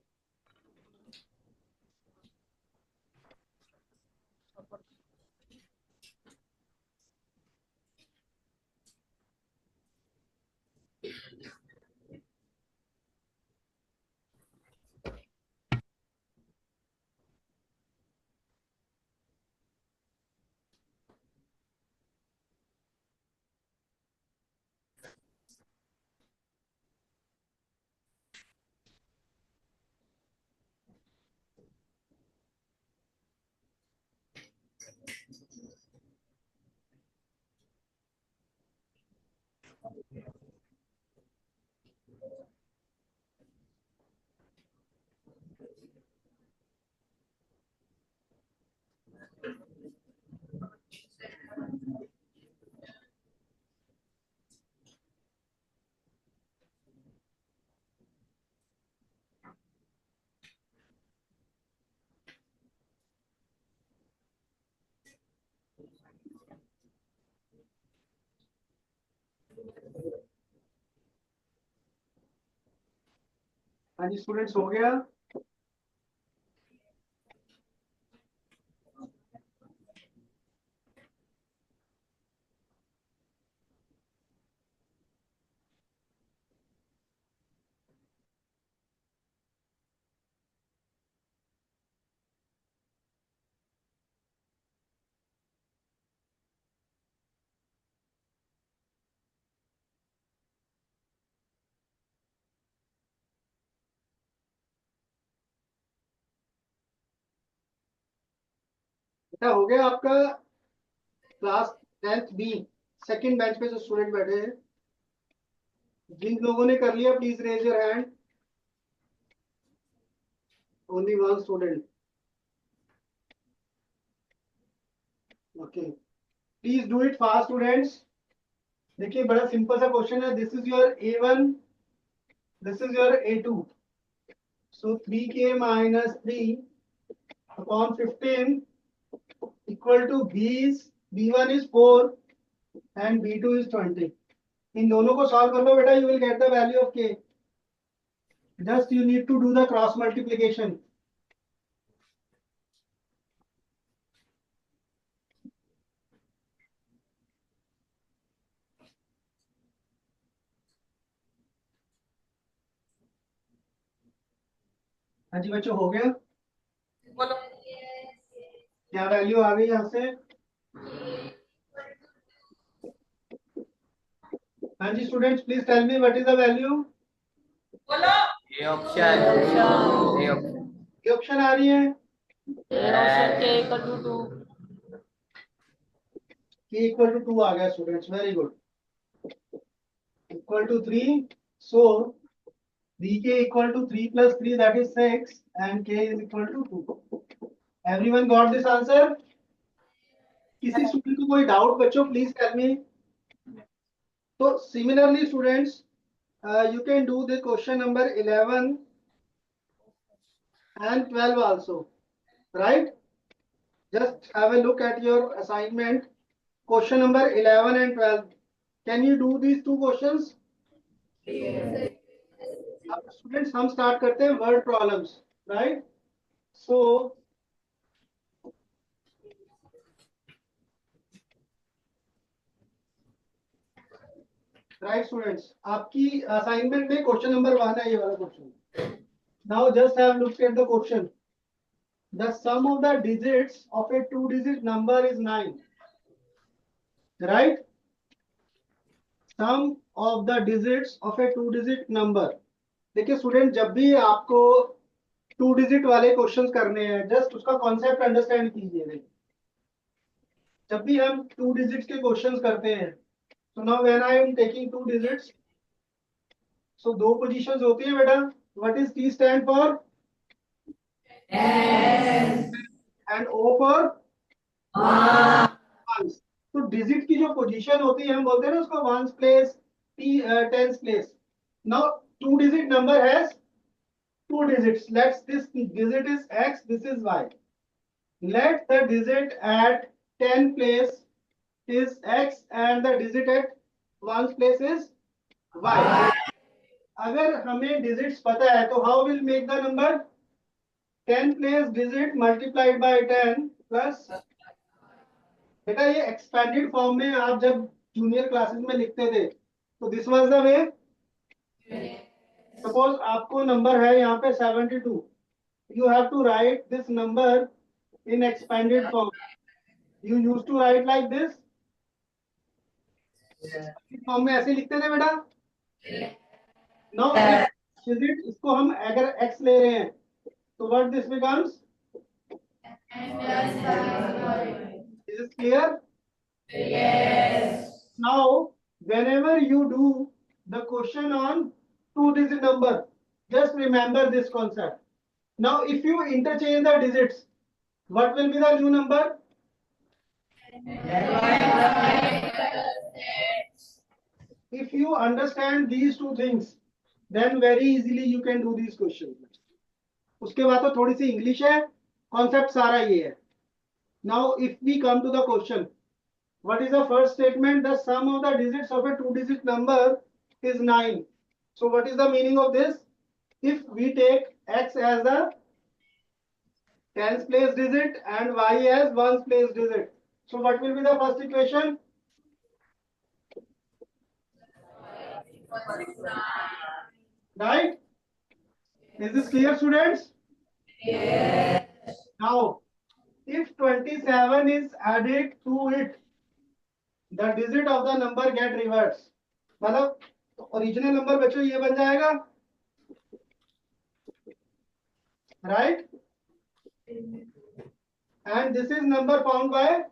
हाँ जी स्टूडेंट्स, हो गया। बेटा हो गया आपका class 10th B, second bench पे जो स्टूडेंट बैठे हैं, जिन लोगों ने कर लिया please raise your hand. Only one student. Okay, please do it fast students. देखिए बड़ा सिंपल सा क्वेश्चन है। This is your A1, this is your A2, so 3k minus 3 upon 15 equal to B1 is 4 and B2 is 20. इन दोनों को solve कर लो बेटा, you will get the value of k. Just you need to do the cross multiplication. हाँ जी बच्चों, हो गया? बोलो। क्या वैल्यू आ गई यहाँ से? हाँ जी students, please tell me what is the value. बोलो। ए ऑप्शन ए ऑप्शन ये ऑप्शन आ रही है option k equal to 2। k equal to 2 आ गया students, very good. Equal to 3, so bk equal to 3 plus 3, that is 6, and k is equal to 2. Everyone got this answer? किसी student को कोई doubt बच्चों, please tell मी। तो similarly students, you can do the question number 11 and 12 also, right? Just have a look at your assignment, question number 11 and 12. Can you do these two questions? अब students हम start करते हैं word problems, right? So right students, आपकी assignment में question number 1 है ये वाला क्वेश्चन। Now just have looked at the question. The sum of the digits of a 2-digit number is 9, right? Sum of the digits of a 2-digit number. देखिए student, जब भी आपको 2 digit वाले क्वेश्चंस करने हैं, जस्ट उसका कॉन्सेप्ट अंडरस्टैंड कीजिए। जब भी हम 2 digits के क्वेश्चंस करते हैं, so now when I am taking 2 digits, so दो पोजीशंस होती है बेटा। what is T stand for? and O for ones. तो डिजिट की जो पोजीशन होती है हम बोलते हैं ना उसको ones place, tens place. Now 2 digit number has 2 digits. Let's this digit is x, this is y. Let the digit at 10 place is x and the digit at ones place is y. अगर हमें digits पता है तो how will make the number? 10 place digit multiplied by 10 plus. बेटा ये expanded form में आप जब जूनियर क्लासेस में लिखते थे तो this was the way. Suppose आपको नंबर है यहाँ पे 72, you have to write this number in expanded form. You use to write like this, form में ऐसे लिखते थे बेटा। नाउ डिजिट, इसको हम अगर x ले रहे हैं तो what this becomes? Is it clear? Yes. Now, whenever you do the question on 2 digit number, just remember this concept. Now, if you interchange the digits, what will be the new number? If you understand these two things, then very easily you can do these questions. उसके बाद तो थोड़ी सी English है, concept सारा ये है। Now, if we come to the question, what is the first statement? The sum of the digits of a 2 digit number is 9. So what is the meaning of this? If we take x as the tens place digit and y as ones place digit, so what will be the first equation? Right? Is this clear, students? Yes. Now, if 27 is added to it, the digit of the number get reversed. मतलब original number बच्चों ये बन जाएगा, right? and this is number found by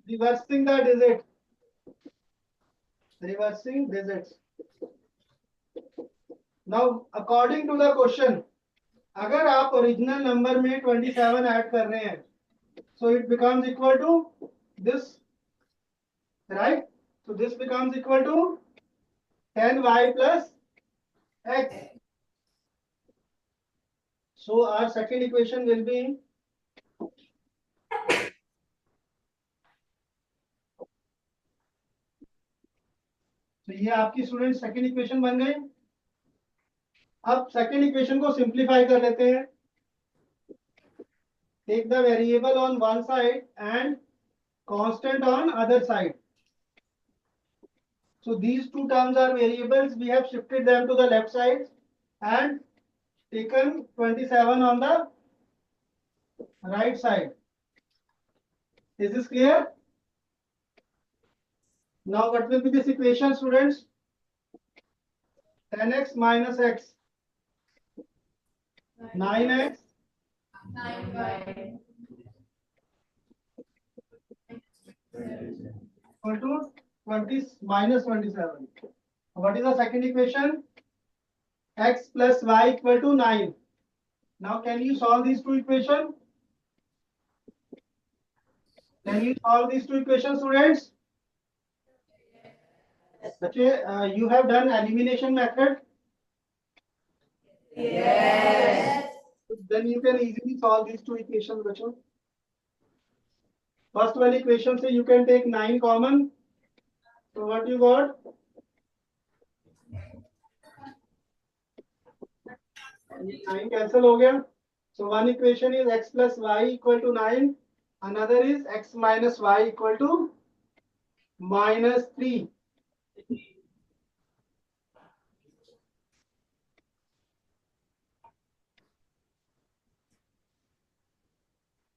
reversing the digit. Reversing digits. Now, according to the question, अगर आप original number में 27 add कर रहे हैं, so it becomes equal to this, right? So this becomes equal to 10y plus x. So our second equation will be तो ये आपकी student second equation बन गई। अब सेकंड इक्वेशन को सिंप्लीफाई कर लेते हैं। Take the variable on one side and constant on other side. So these two terms are variables. We have shifted them to the left side and taken 27 on the right side. Is this clear? Now what will be this equation, students? 10x minus x, 9x equal to 20 minus 27. What is the second equation? X plus y equal to 9. Now can you solve these two equations? Can you solve these two equations, students? Okay, you have done elimination method. Yes. Then you can easily solve these two equations, bachcho. First one equation से you can take 9 common. So what you got? 9 cancel हो गया. So one equation is x plus y equal to 9. Another is x minus y equal to minus 3.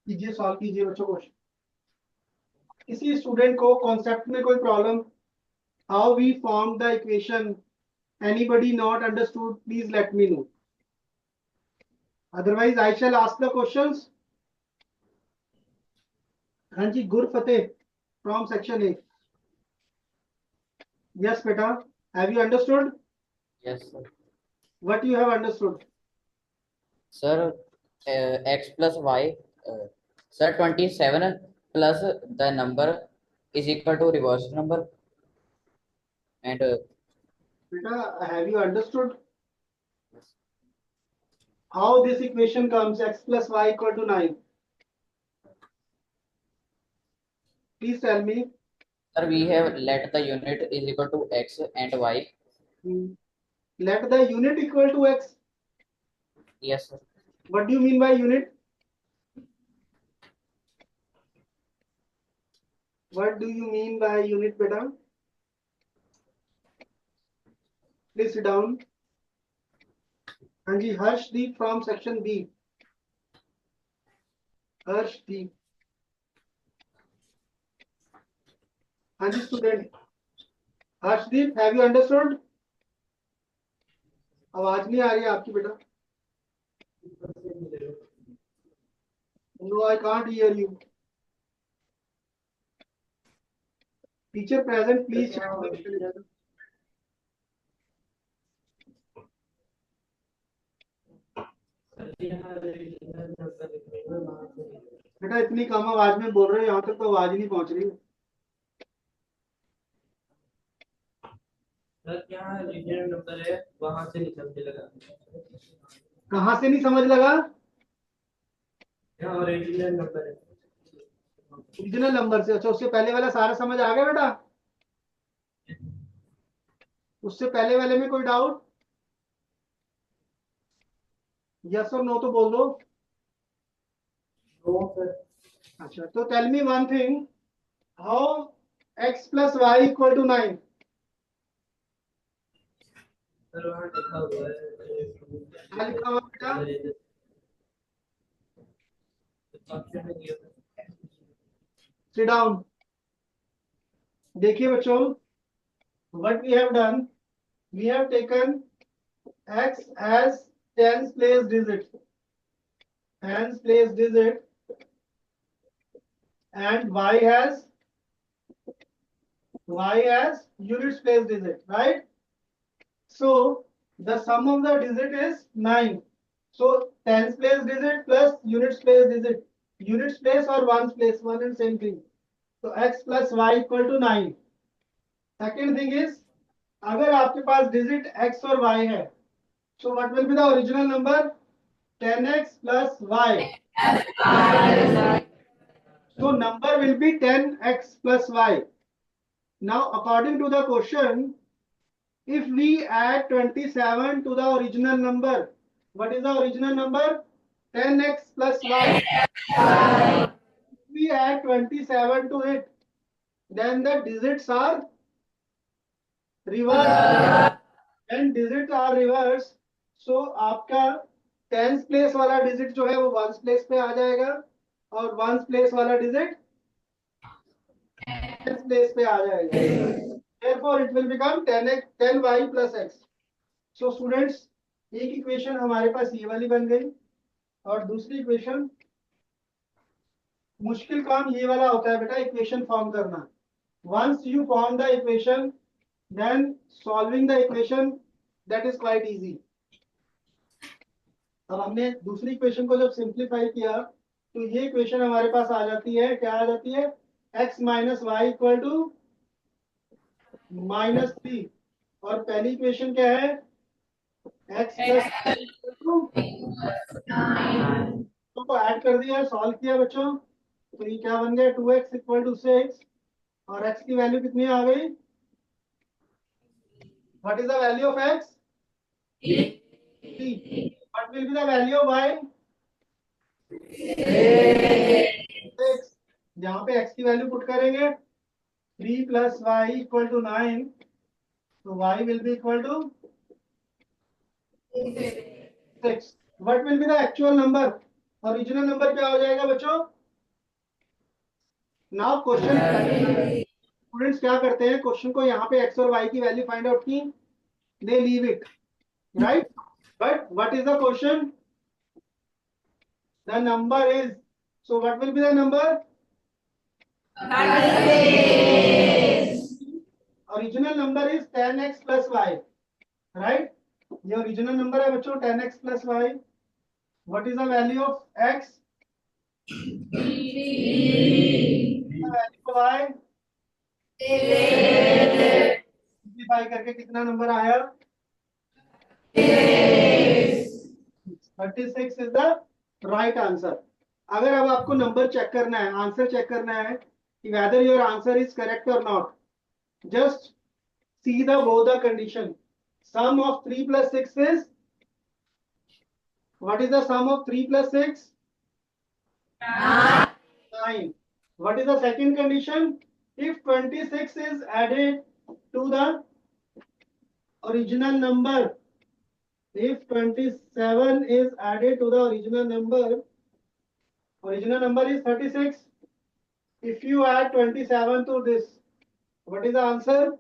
कीजिए, solve कीजिए बच्चों को। किसी student को concept में कोई problem, how we form the equation, anybody not understood, please let me know, otherwise I shall ask the questions. हाँ जी, Gur Fateh from section A. Yes बेटा, have you understood? Yes, sir. What you have understood? Sir, x plus y, sir, 27 plus the number is equal to reverse number. And बेटा, have you understood how this equation comes x plus y equal to 9? Please tell me. sir, we have let the unit is equal to x and y. Let the unit equal to x. Yes, sir. What do you mean by unit? What do you mean by unit, beta? Please sit down. Anji, Harshdeep from section B. Harshdeep. Anji, student. Harshdeep, have you understood? आवाज नहीं आ रही है आपकी बेटा. No, I can't hear you. Teacher present, please. बेटा इतनी कम आवाज में बोल रहे हो, यहाँ तक तो आवाज ही नहीं पहुंच रही. क्या रीजनल नंबर है, वहां से नहीं समझ लगा. कहाँ से नहीं समझ लगा? यहाँ ओरिजिनल नंबर है. ओरिजिनल नंबर से. अच्छा, उससे पहले वाला सारा समझ आ गया बेटा? उससे पहले वाले में कोई डाउट? यस और नो तो बोल दो. अच्छा, तो tell me one thing, how x plus y equal to 9? Sir वहाँ लिखा हुआ है. क्या लिखा हुआ बेटा? ऑप्शन में दिया था. Sit down. देखिए बच्चों, what we have done, we have taken x as tens place digit tens place digit and y has units place digit, right? So the sum of the digit is 9. So tens place digit plus units place digit. Units place or ones place, one and same thing. So x plus y equal to 9. Second thing is, अगर आपके पास digit x और y है, so what will be the original number? 10x plus y. So number will be 10x plus y. Now according to the question, if we add 27 to the original number, what is the original number? 10x plus y. If we add 27 to it, then the digits are reversed. And digits are reversed. So आपका tens place वाला digit जो है वो ones place पे आ जाएगा और ones place वाला digit tens place पे आ जाएगा. Therefore it will become 10x 10y plus x. So students, एक इक्वेशन हमारे पास ये वाली बन गई और दूसरी इक्वेशन, मुश्किल काम ये वाला होता है बेटा इक्वेशन फॉर्म करना. Once you form the equation, then solving the equation, that is quite easy. अब हमने दूसरी इक्वेशन को जब सिंप्लीफाई किया तो ये इक्वेशन हमारे पास आ जाती है, क्या आ जाती है? x minus Y equal to -3. और पहली इक्वेशन क्या है? x प्लस को ऐड कर दिया, सॉल्व किया बच्चों, तो ये क्या बन गया? 2x इक्वल टू 6 और x की वैल्यू कितनी आ गई? What is the value of x? 3. What will be the value of y? 6. यहाँ पे x की वैल्यू पुट करेंगे 3 plus y equal to 9, तो y will be equal to 6. What will be the actual number? Original number क्या हो जाएगा बच्चों? Now question, students क्या करते हैं, क्वेश्चन को यहाँ पे x और y की वैल्यू फाइंड आउट की, they leave it, right? But what is the question? The number is, so what will be the number? Original number is 10x plus y, right? ये original number है बच्चों 10x plus y. What is the value of x? The value of y? Simplify करके कितना number आया? 36 is the right answer. अगर अब आपको number check करना है, आंसर चेक करना है कि whether your answer is correct or not, just see the both the condition. Sum of 3 plus 6 is, what is the sum of 3 plus 6? 9. What is the second condition? If 26 is added to the original number, if 27 is added to the original number is 36. If you add 27 to this, what is the answer?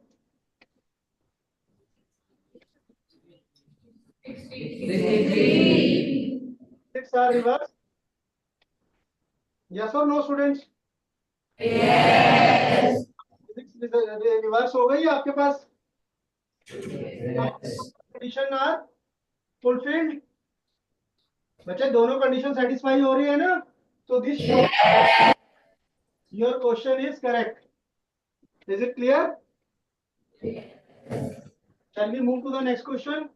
6 are reversed. Yes or no students? Yes. 6 reverse हो गई आपके पास? Condition are fulfilled. बच्चे दोनों condition satisfy हो रही है ना? So this shows your question is correct. Is it clear? Shall we move to the next question?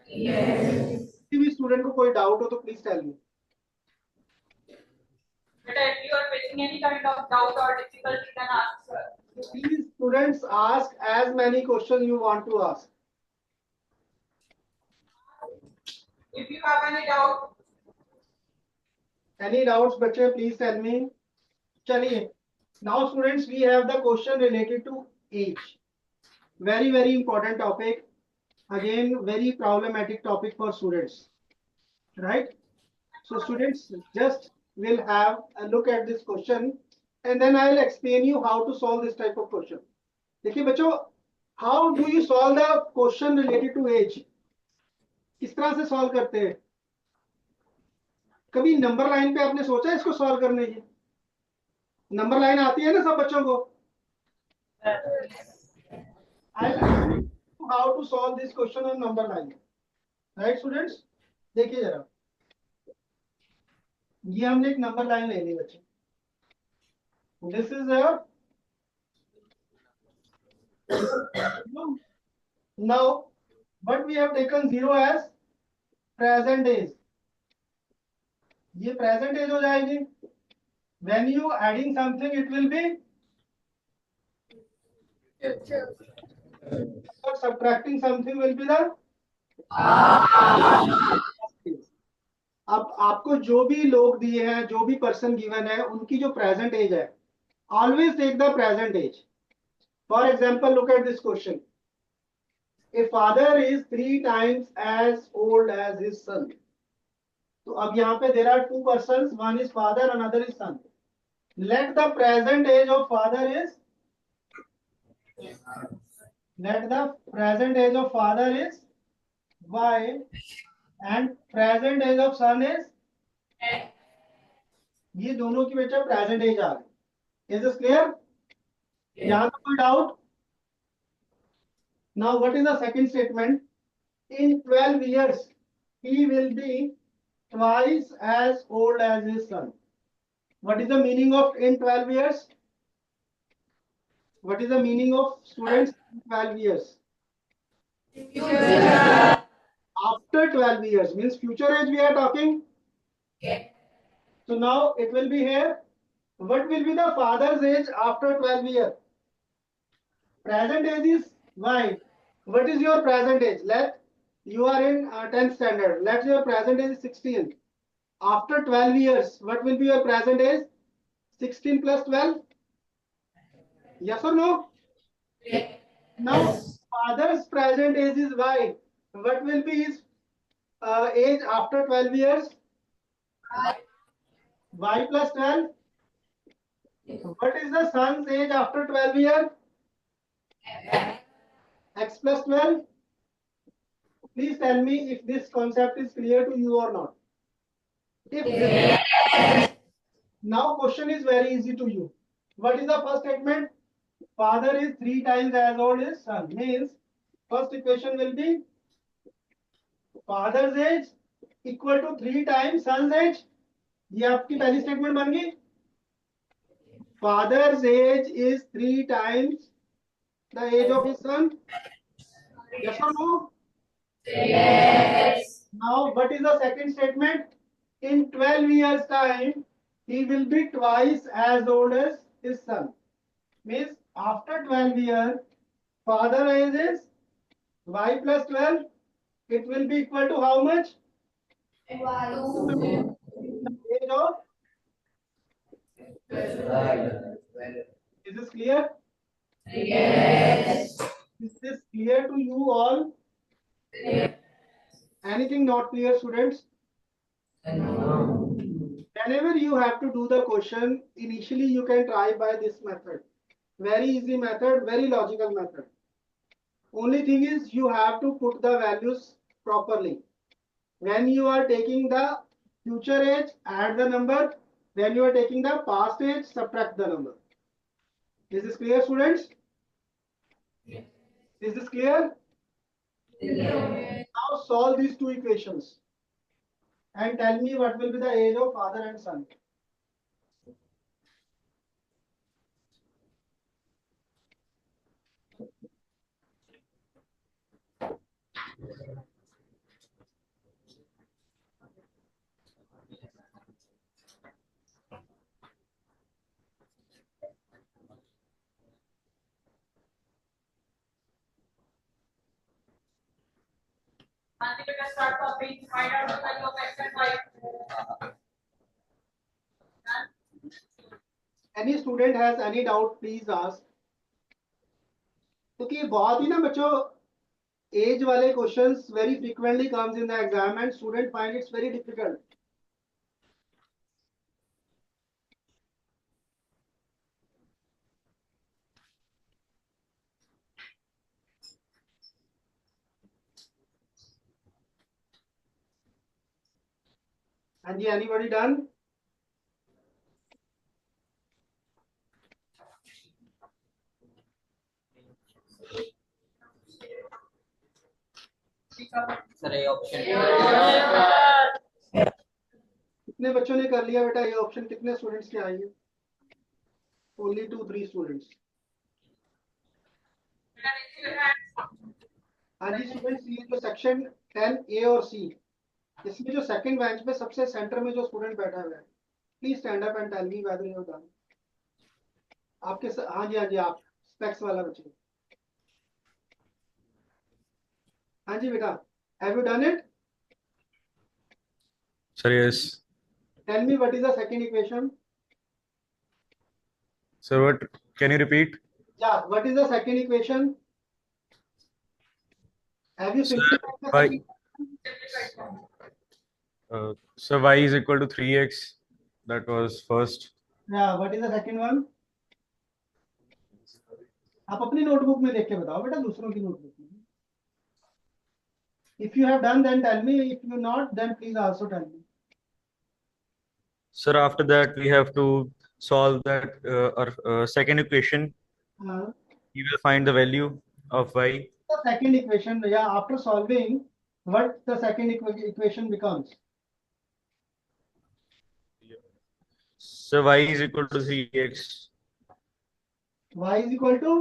Yes. किसी भी स्टूडेंट को कोई डाउट हो तो please tell me. But if you are facing any kind of doubt or difficulty, then ask, sir. Please students ask as many questions you want to ask. If you have any doubt, Any doubts बच्चे please tell me. चलिए. Now students we have the question related to age. Very important topic. Again very problematic topic for students. Right? So students just will have a look at this question and then I'll explain you how to solve this type of question. देखिए बच्चों, how do you solve the question related to age? किस तरह से solve करते हैं? कभी number line पे आपने सोचा इसको सॉल्व करने की? नंबर लाइन आती है ना सब बच्चों को? I how to solve this question on number line, right students? देखिए जरा, ये हमने एक नंबर लाइन ले ली बच्चे, this is now but we have taken 0 as present age, ये प्रेजेंट एज हो जाएगी। When you adding something it will be, और subtracting something will be the. अब आपको जो भी लोग दिए हैं, जो भी पर्सन गिवन है, उनकी जो प्रेजेंट एज है, always take the present age. For example look at this question, a father is 3 times as old as his son। तो अब यहाँ पे there are two person, one is father another is son. Let the present age of father is, let the present age of father is y and present age of son is, ये दोनों की बेटा present as आ गई। Is this clear? यहाँ पे कोई doubt? Now what is the second statement? In 12 years he will be twice as old as his son। what is the meaning of in 12 years? What is the meaning of students in 12 years? After 12 years means future age we are talking. So now it will be here. What will be the father's age after 12 years? Present age is y. What is your present age? Let you are in 10th standard. Let your present age is 16. After 12 years, what will be your present age? 16 plus 12. Yes or no? Now father's present age is y. What will be his age after 12 years? Y plus 12. What is the son's age after 12 years? X plus 12. Please tell me if this concept is clear to you or not. If this, now question is very easy to you. What is the first statement? Father is 3 times as old as son. Means first equation will be father's age equal to 3 times son's age. ये आपकी पहली statement बन गई। Father's age is 3 times the age of his son. Yes or no? Now what is the second statement? In 12 years time he will be twice as old as his son. Means after 12 years father age is y plus 12. It will be equal to how much? Age of. Is this clear? Is this clear to you all? Anything not clear, students? Whenever you have to do the question, initially you can try by this method. Very easy method, very logical method. Only thing is you have to put the values properly. When you are taking the future age, add the number. When you are taking the past age, subtract the number. Is this clear, students? Is this clear? Now solve these two equations and tell me what will be the age of father and son. Start copying. Find out the value of x and y. Any student has any doubt, please ask. क्योंकि ये बहुत ही ना बच्चों as वाले questions very frequently comes in the exam and student find it's very difficult. हाँ जी, anybody done? Sir ये option कितने बच्चों ने कर लिया बेटा ये ऑप्शन? कितने स्टूडेंट्स के आएंगे? Only 2-3 students. हाँ जी स्टूडेंट्स, ये जो सेक्शन 10A और C, इसमें जो सेकंड बेंच पे सबसे सेंटर में जो स्टूडेंट बैठा हुआ है, please stand up and tell me whether you have done. हाँ जी, हाँ जी, आप स्पेक्स वाला बच्चे। हाँ जी बेटा, have you done it? Sir, yes. Tell me what is the second equation? Sir, what? Can you repeat? या what is the second equation? Have you Sir, simplified the y, second? so y is equal to 3x. That was first. या what is the second one? आप अपनी notebook में देख के बताओ बेटा, दूसरों की नोटबुक में। If you have done then tell me, if you not then please also tell me. Sir, after that we have to solve that our second equation. We will find the value of y. The second equation, yeah, after solving, what the second equation becomes? So y is equal to 3x. Y is equal to,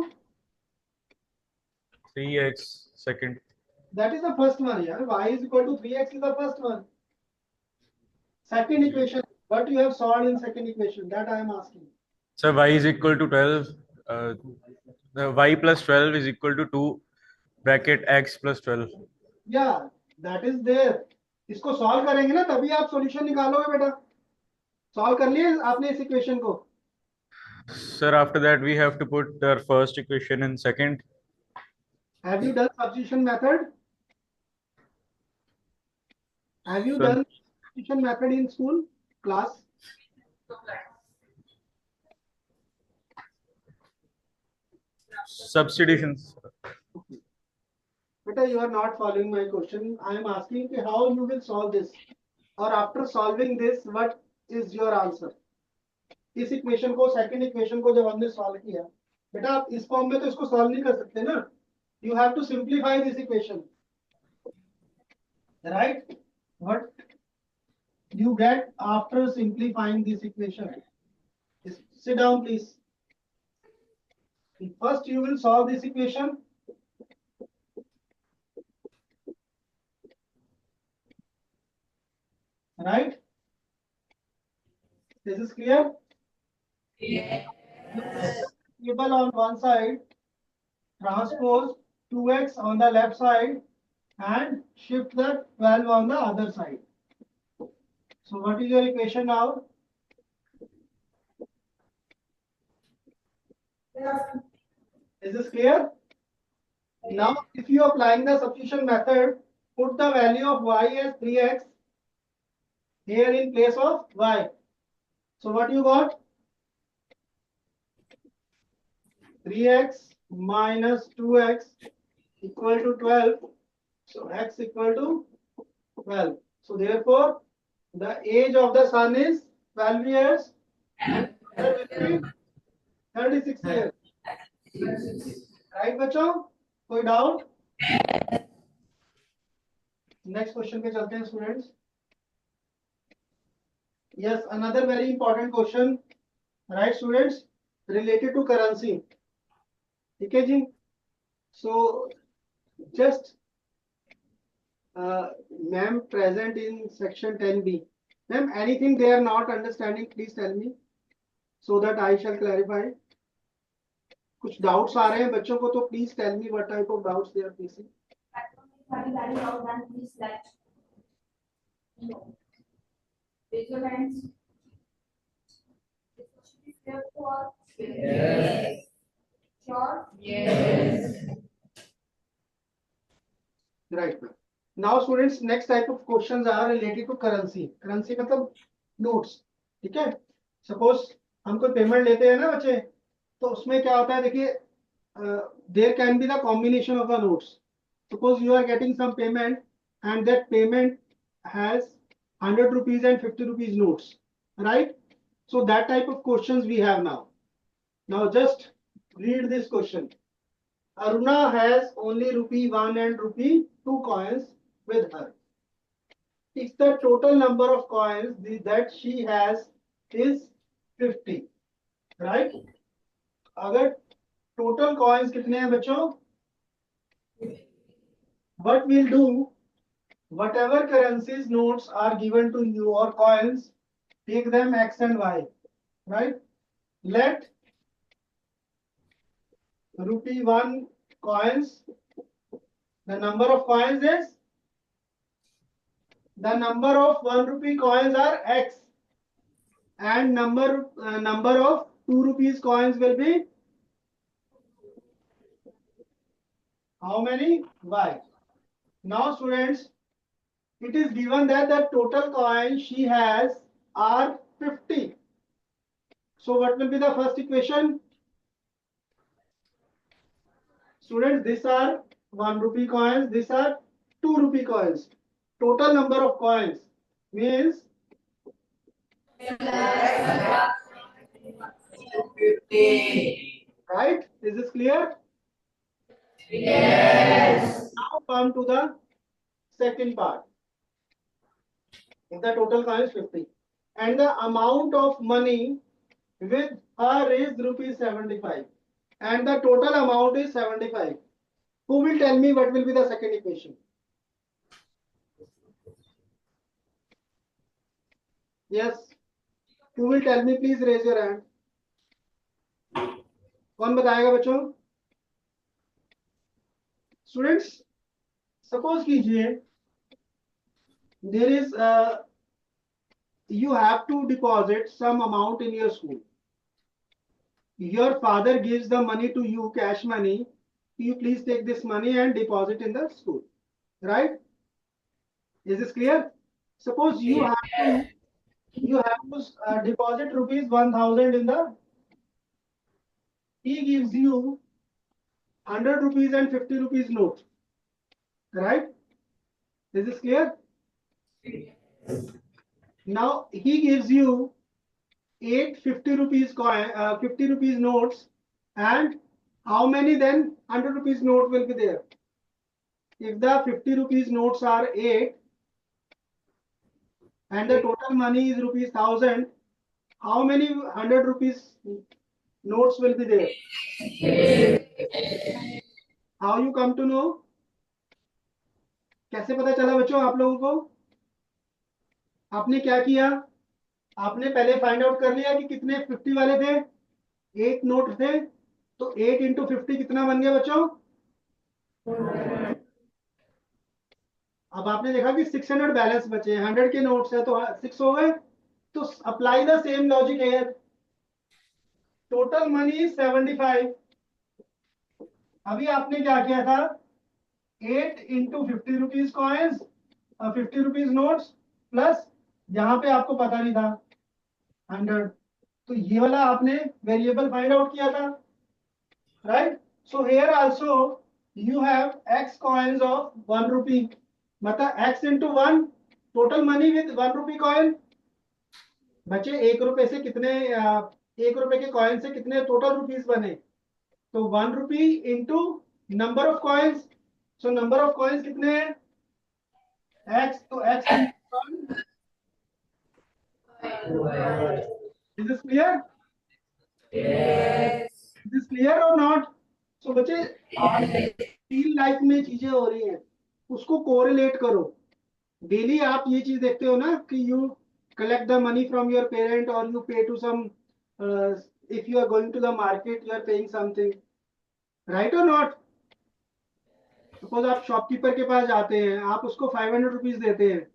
3x second. that is the first one, yeah. Y is equal to 3x is the first one. Second equation, what you have solved in second equation, that I am asking. So y is equal to 12. The y plus 12 is equal to 2 bracket x plus 12. Yeah, that is there. इसको solve करेंगे ना तभी आप solution निकालोगे बेटा। Solve कर लिए आपने इस इक्वेशन को? Sir, after that we have to put our first equation in second. Have you done substitution method? Have you Sir. done substitution method in school class? Substitutions. Beta, you are not following my question. I am asking कि how you will solve this, और after solving this, what is your answer? इस equation को, second equation को जब हमने solve किया, बेटा आप इस फॉर्म में तो इसको सॉल्व नहीं कर सकते ना. You have to simplify this equation, right? What you get after simplifying this equation? Sit down, please. First, you will solve this equation. Right? This is clear? Yes. Table on one side, transpose 2x on the left side, and shift the 12 on the other side. So what is your equation now? Is this clear? Now, if you are applying the substitution method, put the value of y as 3x here in place of y. So what you got? 3x minus 2x equal to 12. So x equal to 12. So therefore, the age of the sun is 12 years and 36 years. Right, बच्चों? कोई doubt? Next question पे चलते हैं students. Yes, another very important question, right students, related to currency. ठीक है जी? So just ma'am present in section 10B. Ma'am, anything they are not understanding, please tell me so that I shall clarify. कुछ doubts आ रहे हैं बच्चों को तो please tell me what type of doubts they are facing. Raise your hands. Yes. Sure? Yes. Right. Now students, next type of questions are related to currency. Currency मतलब notes. ठीक है? Suppose हम कोई पेमेंट लेते हैं ना बच्चे, तो उसमें क्या होता है देखिए, there can be the combination of the notes. Suppose you are getting some payment and that payment has 100 rupees and 50 rupees notes, right? So that type of questions we have now. Now just read this question. Aruna has only rupee 1 and rupee 2 coins with her. If the total number of coins that she has is 50, right? अगर total coins कितने हैं बच्चों? What we'll do, whatever currencies notes are given to you or coins, take them X and Y, right? Let rupee 1 coins, the number of coins is, the number of 1 rupee coins are X, and number of 2 rupees coins will be how many? Y. Now students, it is given that the total coins she has are 50. So what will be the first equation? Students, these are 1 rupee coins, these are 2 rupee coins. Total number of coins means right? Is this clear? Yes. Now come to the second part. If the total coin is 50 and the amount of money with her is rupees 75 and the total amount is 75. Who will tell me what will be the second equation? Yes. Who will tell me? Please raise your hand. कौन बताएगा बच्चों? Students, suppose कीजिए there is you have to deposit some amount in your school. Your father gives the money to you, cash money. You please take this money and deposit in the school, right? Is this clear? Suppose you have to deposit rupees 1000 in the. He gives you 100 rupees and 50 rupees note, right? Is this clear? Now he gives you 850 rupees coin, 50 rupees notes, and how many then 100 rupees note will be there? If the 50 rupees notes are 8 and the total money is rupees 1000, how many 100 rupees notes will be there? How you come to know? कैसे पता चला बच्चों आप लोगों को? आपने क्या किया? आपने पहले फाइंड आउट कर लिया कि कितने 50 वाले थे, 8 नोट थे, तो 8 इंटू 50 कितना बन गया बच्चों? अब आपने देखा कि 600 बैलेंस बचे, 100 के नोट्स है तो 6 हो गए. तो apply the same logic here. Total money 75. अभी आपने क्या किया था? 8 into 50 rupees coins, 50 rupees notes plus जहां पे आपको पता नहीं था 100, तो ये वाला आपने वेरिएबल फाइंड आउट किया था, right? So here also you have x coins of 1 रुपी, मतलब x into 1 total money with 1 rupee coin. बचे 1 रुपए से कितने 1 रुपए के कॉइन से कितने टोटल रुपीस बने? तो 1 rupee into number of coins. So number of coins कितने हैं? x. तो x is this clear? Yes. Is this clear or not? So बच्चे रियल लाइफ में चीजें हो रही हैं, उसको कोरिलेट करो. डेली आप ये चीज देखते हो ना कि you collect the money from your parent or you pay to some if you are going to the market you are paying something, right or not? Suppose आप शॉपकीपर के पास जाते हैं, आप उसको 500 रुपीज देते हैं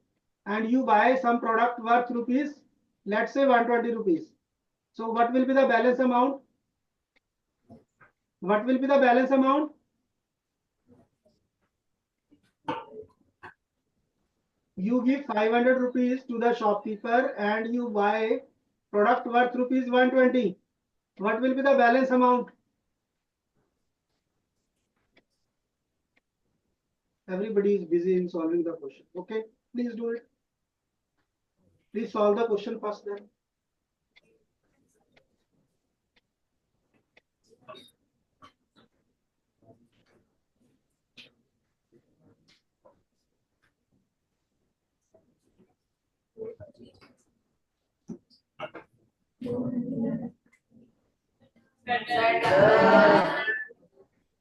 and you buy some product worth rupees, let's say 120 rupees. So what will be the balance amount? What will be the balance amount? You give 500 rupees to the shopkeeper and you buy product worth rupees 120. What will be the balance amount? Everybody is busy in solving the question. Okay, please do it. Please solve the question first then.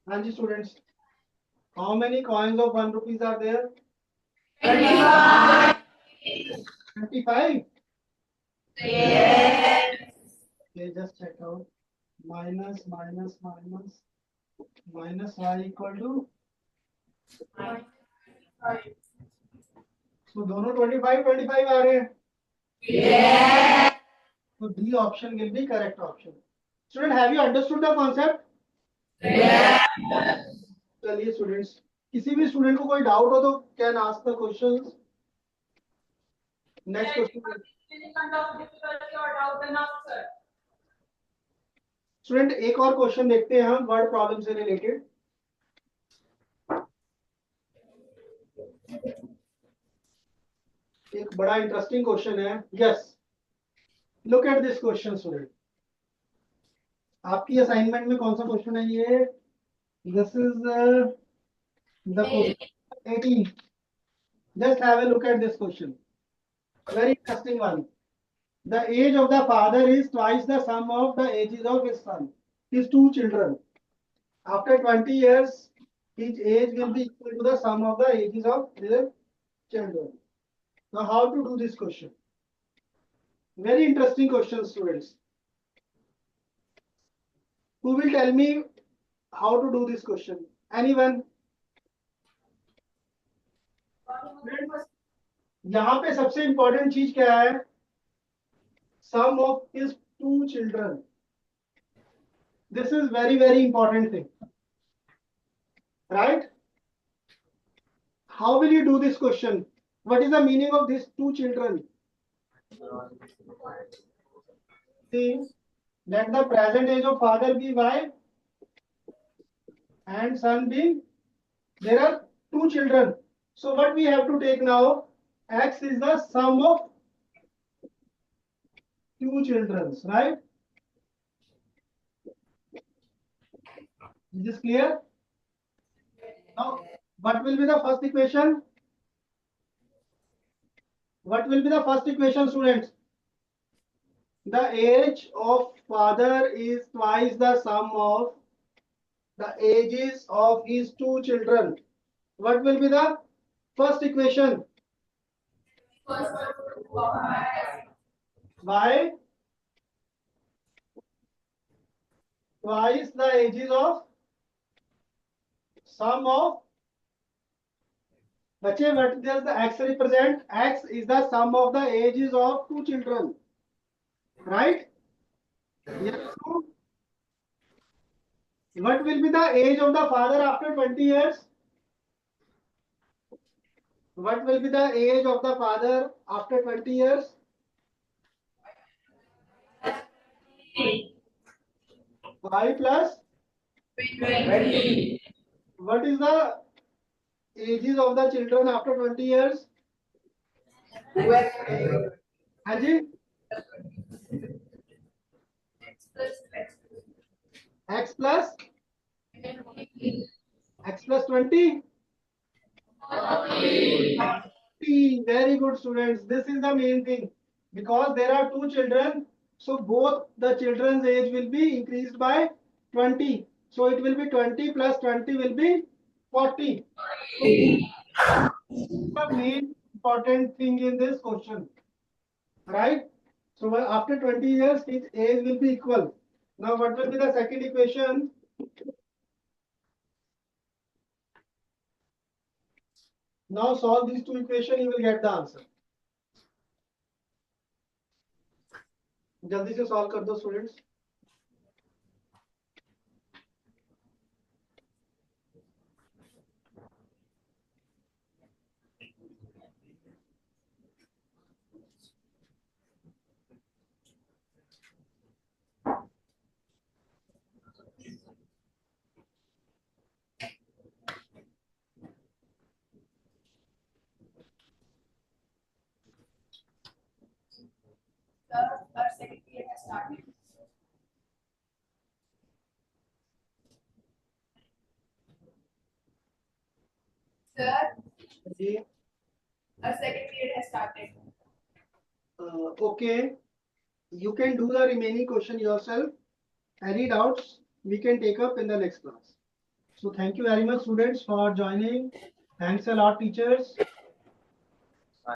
Anji students, how many coins of 1 rupees are there? 25. Okay, just check out. Minus y equal to. So दोनों 25 आ रहे हैं. So D option will be correct option. Student, have you understood the concept? चलिए students, किसी भी student को कोई doubt हो तो can ask the questions. Next question. Any kind of difficulty or doubt, then ask, sir. Student एक और question देखते हैं हम वर्ड प्रॉब्लम से रिलेटेड. एक बड़ा इंटरेस्टिंग क्वेश्चन है. Yes, look at this question student. आपकी असाइनमेंट में कौन सा क्वेश्चन है ये? This is the question 18. Just have a look at this question. Very interesting one. The age of the father is twice the sum of the ages of his son, his two children. After 20 years, his age will be equal to the sum of the ages of their children. Now, how to do this question? Very interesting question, students. Who will tell me how to do this question? Anyone? यहाँ पे सबसे important चीज क्या है? Some of his two children. This is very important thing, right? How will you do this question? What is the meaning of this two children? See, let the present age of father be y and son be. There are two children. So what we have to take now? X is the sum of two children, right? Is this clear? Now, what will be the first equation? What will be the first equation, students? The age of father is twice the sum of the ages of his two children. What will be the first equation? Y twice the ages of sum of. बच्चे, what does the x represent? X is the sum of the ages of two children, right? Yes. What will be the age of the father after 20 years? What will be the age of the father after 20 years? Y plus 20. What is the ages of the children after 20 years? Haji? X plus 20. Very good, students. This is the main thing, because there are two children, so both the children's age will be increased by 20. So it will be 20 plus 20 will be 40. The main important thing in this question, right? So after 20 years, his age will be equal. Now, what will be the second equation? Now solve these two equations, you will get the answer. जल्दी से solve कर दो students. जी A second period has started. Okay, you can do the remaining question yourself. Any doubts we can take up in the next class. So thank you very much students for joining. Thanks a lot teachers.